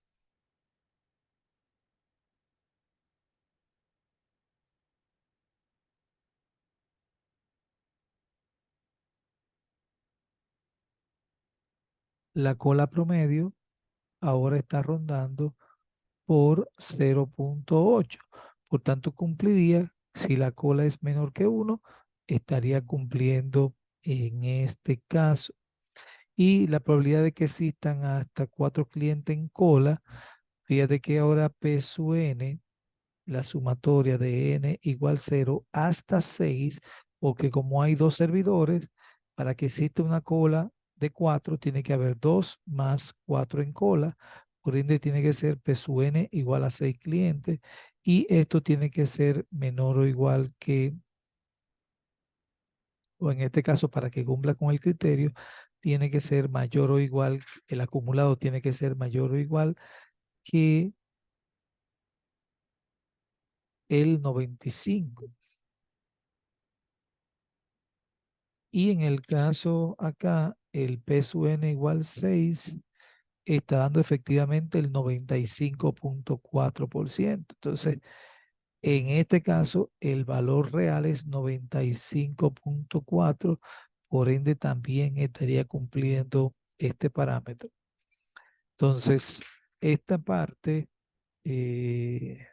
la cola promedio ahora está rondando por 0,8. Por tanto, cumpliría Si la cola es menor que uno, estaría cumpliendo en este caso. Y la probabilidad de que existan hasta 4 clientes en cola, fíjate que ahora P sub n, la sumatoria de n igual 0 hasta 6, porque como hay dos servidores, para que exista una cola de 4, tiene que haber 2 más 4 en cola. Por ende, tiene que ser P sub n igual a 6 clientes. Y esto tiene que ser menor o igual que, o en este caso, para que cumpla con el criterio, tiene que ser mayor o igual, el acumulado tiene que ser mayor o igual que el 95. Y en el caso acá, el P sub n igual 6 está dando efectivamente el 95,4%. Entonces, en este caso, el valor real es 95,4, por ende también estaría cumpliendo este parámetro. Entonces, esta parte, eh,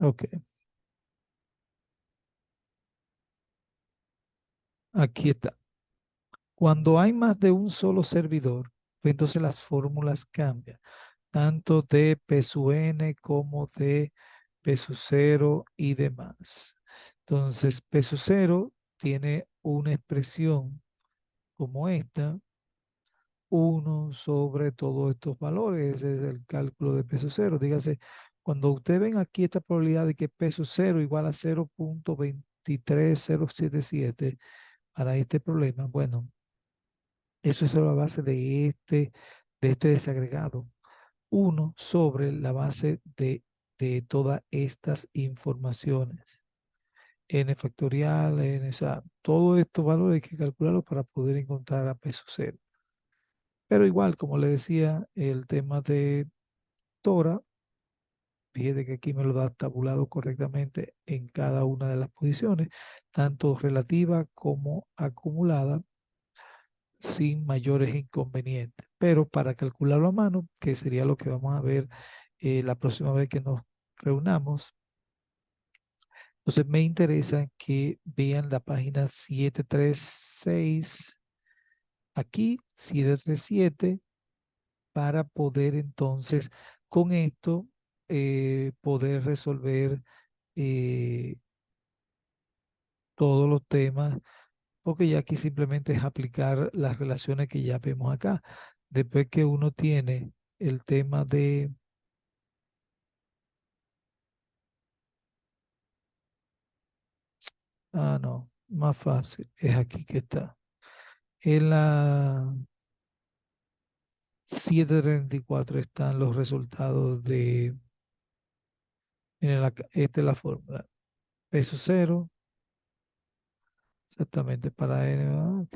ok, aquí está. Cuando hay más de un solo servidor, pues entonces las fórmulas cambian, tanto de P sub n como de P sub 0 y demás. Entonces, P sub 0 tiene una expresión como esta, 1 sobre todos estos valores, ese es el cálculo de P sub 0. Dígase, cuando ustedes ven aquí esta probabilidad de que P sub 0 igual a 0,23077 para este problema, bueno, eso es la base de este desagregado. 1 sobre la base de todas estas informaciones. N factorial, N, o sea, todos estos valores hay que calcularlos para poder encontrar a peso cero. Pero igual, como le decía, el tema de Tora, fíjate que aquí me lo da tabulado correctamente en cada una de las posiciones, tanto relativa como acumulada, sin mayores inconvenientes. Pero para calcularlo a mano, que sería lo que vamos a ver la próxima vez que nos reunamos, entonces me interesa que vean la página 736, aquí 737, para poder entonces con esto poder resolver eh, todos los temas, porque ya aquí simplemente es aplicar las relaciones que ya vemos acá. Después que uno tiene el tema de, no, más fácil, es aquí que está. En la 734 están los resultados de, miren, esta es la fórmula. Peso cero, exactamente para N.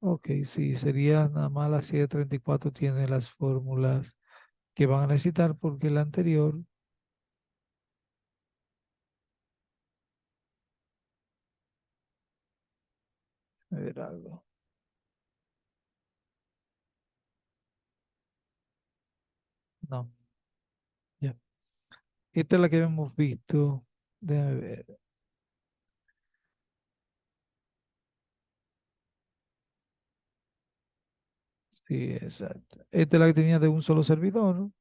Ok, sí, sería nada más la 734 tiene las fórmulas que van a necesitar porque la anterior, a ver algo. No, ya. Esta es la que hemos visto. Déjame ver. Sí, exacto. Esta es la que tenía de un solo servidor, ¿no?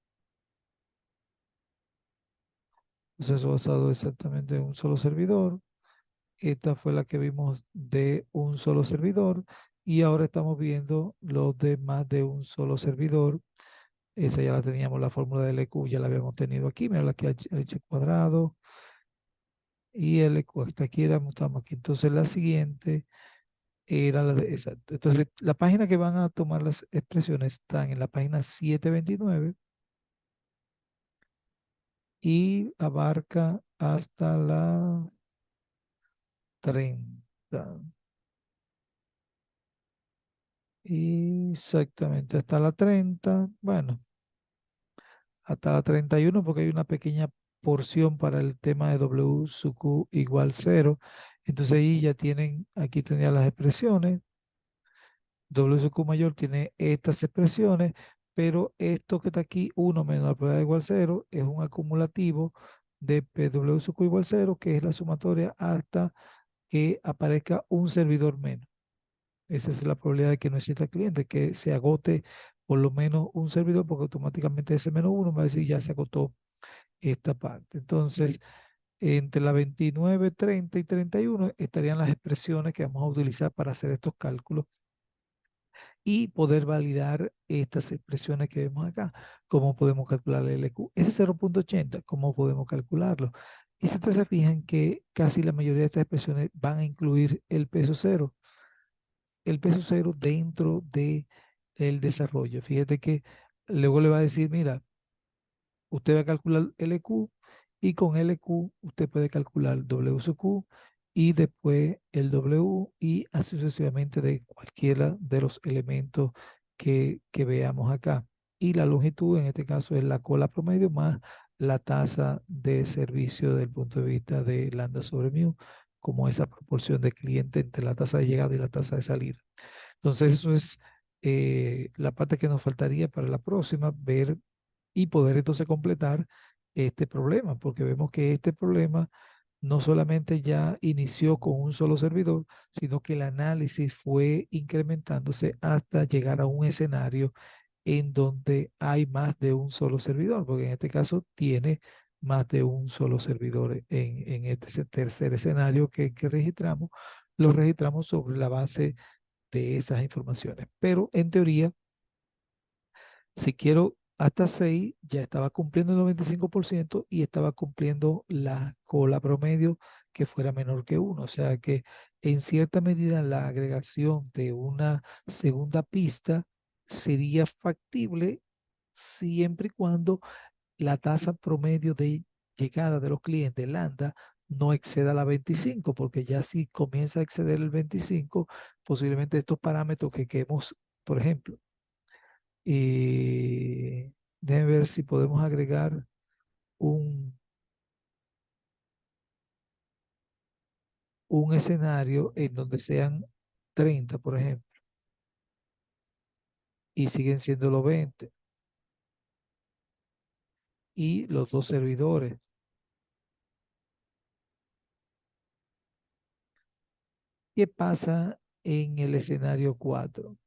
Proceso basado exactamente en un solo servidor. Esta fue la que vimos de un solo servidor. Y ahora estamos viendo los de más de un solo servidor. Esa ya la teníamos, la fórmula del EQ ya la habíamos tenido aquí. Mira aquí h cuadrado y el EQ. Hasta aquí estamos aquí. Entonces la siguiente. Era la de, exacto. Entonces, la página que van a tomar las expresiones están en la página 729 y abarca hasta la 30. Exactamente, hasta la 30. Bueno, hasta la 31 porque hay una pequeña porción para el tema de W sub Q igual cero. Entonces ahí ya tienen, aquí tenía las expresiones. W sub Q mayor tiene estas expresiones, pero esto que está aquí, 1 menos la probabilidad igual cero, es un acumulativo de PW sub Q igual cero, que es la sumatoria hasta que aparezca un servidor menos. Esa es la probabilidad de que no exista cliente, que se agote por lo menos un servidor, porque automáticamente ese menos uno va a decir ya se agotó esta parte. Entonces, entre la 29, 30 y 31 estarían las expresiones que vamos a utilizar para hacer estos cálculos y poder validar estas expresiones que vemos acá. ¿Cómo podemos calcular el LQ? Ese 0.80, ¿cómo podemos calcularlo? Y si ustedes se fijan que casi la mayoría de estas expresiones van a incluir el peso cero dentro de el desarrollo. Fíjate que luego le va a decir, mira, usted va a calcular LQ y con LQ usted puede calcular W sub Q y después el W y así sucesivamente de cualquiera de los elementos que veamos acá. Y la longitud en este caso es la cola promedio más la tasa de servicio desde el punto de vista de lambda sobre mu, como esa proporción de cliente entre la tasa de llegada y la tasa de salida. Entonces eso es la parte que nos faltaría para la próxima, ver y poder entonces completar este problema, porque vemos que este problema no solamente ya inició con un solo servidor, sino que el análisis fue incrementándose hasta llegar a un escenario en donde hay más de un solo servidor, porque en este caso tiene más de un solo servidor en este tercer escenario que registramos, lo registramos sobre la base de esas informaciones. Pero en teoría, si quiero hasta 6 ya estaba cumpliendo el 95% y estaba cumpliendo la cola promedio que fuera menor que uno. O sea que en cierta medida la agregación de una segunda pista sería factible siempre y cuando la tasa promedio de llegada de los clientes lambda no exceda la 25, porque ya si comienza a exceder el 25, posiblemente estos parámetros que hemos, por ejemplo, déjenme ver si podemos agregar un, un escenario en donde sean 30, por ejemplo, y siguen siendo los 20, y los dos servidores. ¿Qué pasa en el escenario 4?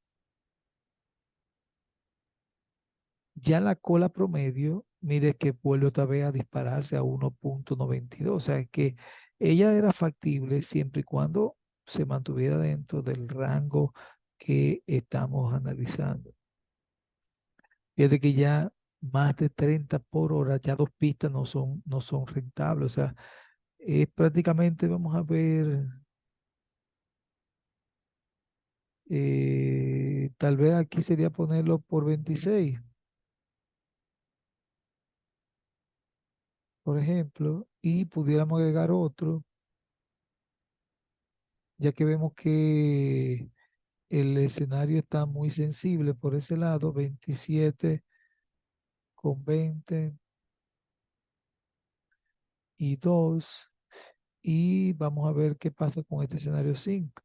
Ya la cola promedio, mire que vuelve otra vez a dispararse a 1.92. O sea que ella era factible siempre y cuando se mantuviera dentro del rango que estamos analizando. Fíjate que ya más de 30 por hora, ya dos pistas no son rentables. O sea, es prácticamente, vamos a ver, tal vez aquí sería ponerlo por 26, por ejemplo, y pudiéramos agregar otro, ya que vemos que el escenario está muy sensible por ese lado, 27 con 20 y 2, y vamos a ver qué pasa con este escenario 5.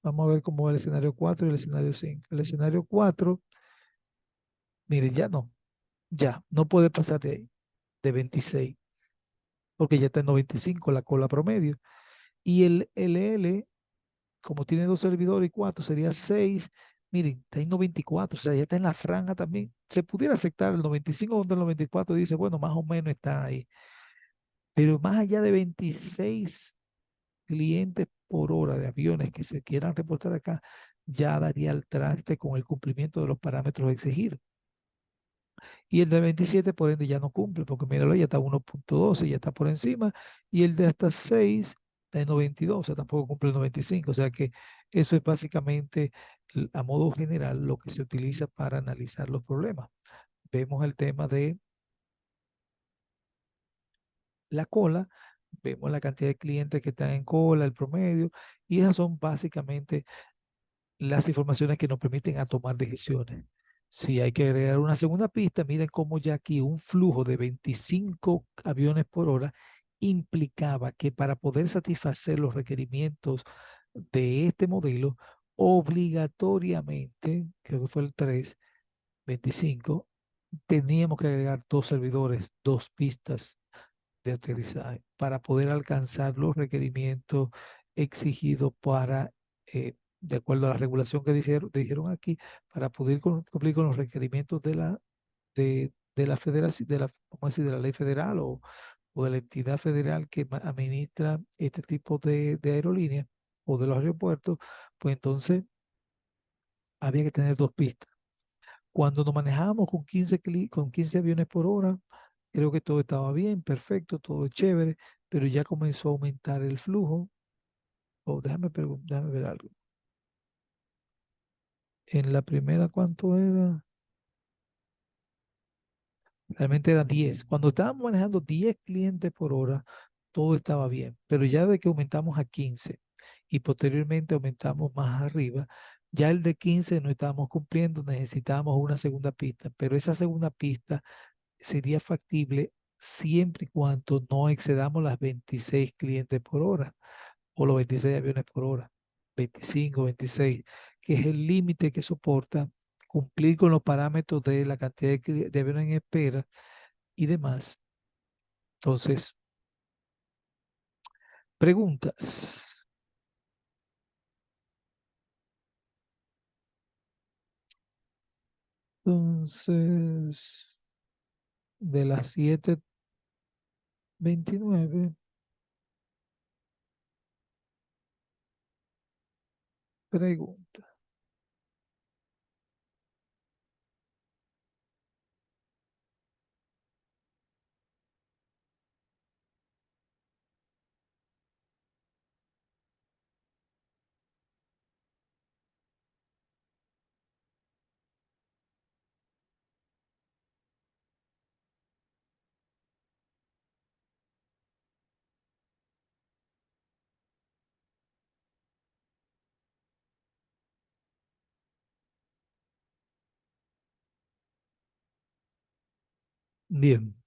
Vamos a ver cómo va el escenario 4 y el escenario 5. El escenario 4, mire, ya no puede pasar de ahí, de 26, porque ya está en 95 la cola promedio. Y el LL, como tiene dos servidores y cuatro, sería 6. Miren, está en 94, o sea, ya está en la franja también. Se pudiera aceptar el 95 contra el 94, dice, bueno, más o menos está ahí. Pero más allá de 26 clientes por hora de aviones que se quieran reportar acá, ya daría el traste con el cumplimiento de los parámetros exigidos. Y el de 27 por ende, ya no cumple, porque míralo, ya está 1.12, ya está por encima, y el de hasta 6 está en 92, o sea, tampoco cumple el 95. O sea que eso es básicamente, a modo general, lo que se utiliza para analizar los problemas. Vemos el tema de la cola, vemos la cantidad de clientes que están en cola, el promedio, y esas son básicamente las informaciones que nos permiten a tomar decisiones. Si hay que agregar una segunda pista, miren cómo ya aquí un flujo de 25 aviones por hora implicaba que para poder satisfacer los requerimientos de este modelo, obligatoriamente, creo que fue el 3, 25, teníamos que agregar dos servidores, dos pistas de aterrizaje para poder alcanzar los requerimientos exigidos para, de acuerdo a la regulación que dijeron aquí, para poder cumplir con los requerimientos de la federación, vamos a decir, de la ley federal o de la entidad federal que administra este tipo de aerolíneas o de los aeropuertos. Pues entonces había que tener dos pistas. Cuando nos manejábamos con 15 aviones por hora, creo que todo estaba bien, perfecto, todo chévere, pero ya comenzó a aumentar el flujo. Oh, déjame ver algo. En la primera, ¿cuánto era? Realmente eran 10. Cuando estábamos manejando 10 clientes por hora, todo estaba bien, pero ya de que aumentamos a 15 y posteriormente aumentamos más arriba, ya el de 15 no estábamos cumpliendo, necesitábamos una segunda pista, pero esa segunda pista sería factible siempre y cuando no excedamos las 26 clientes por hora o los 26 aviones por hora, 25, 26, que es el límite que soporta cumplir con los parámetros de la cantidad de aviones en espera y demás. Entonces, preguntas. Entonces, de las 7:29, pregunta. Bien.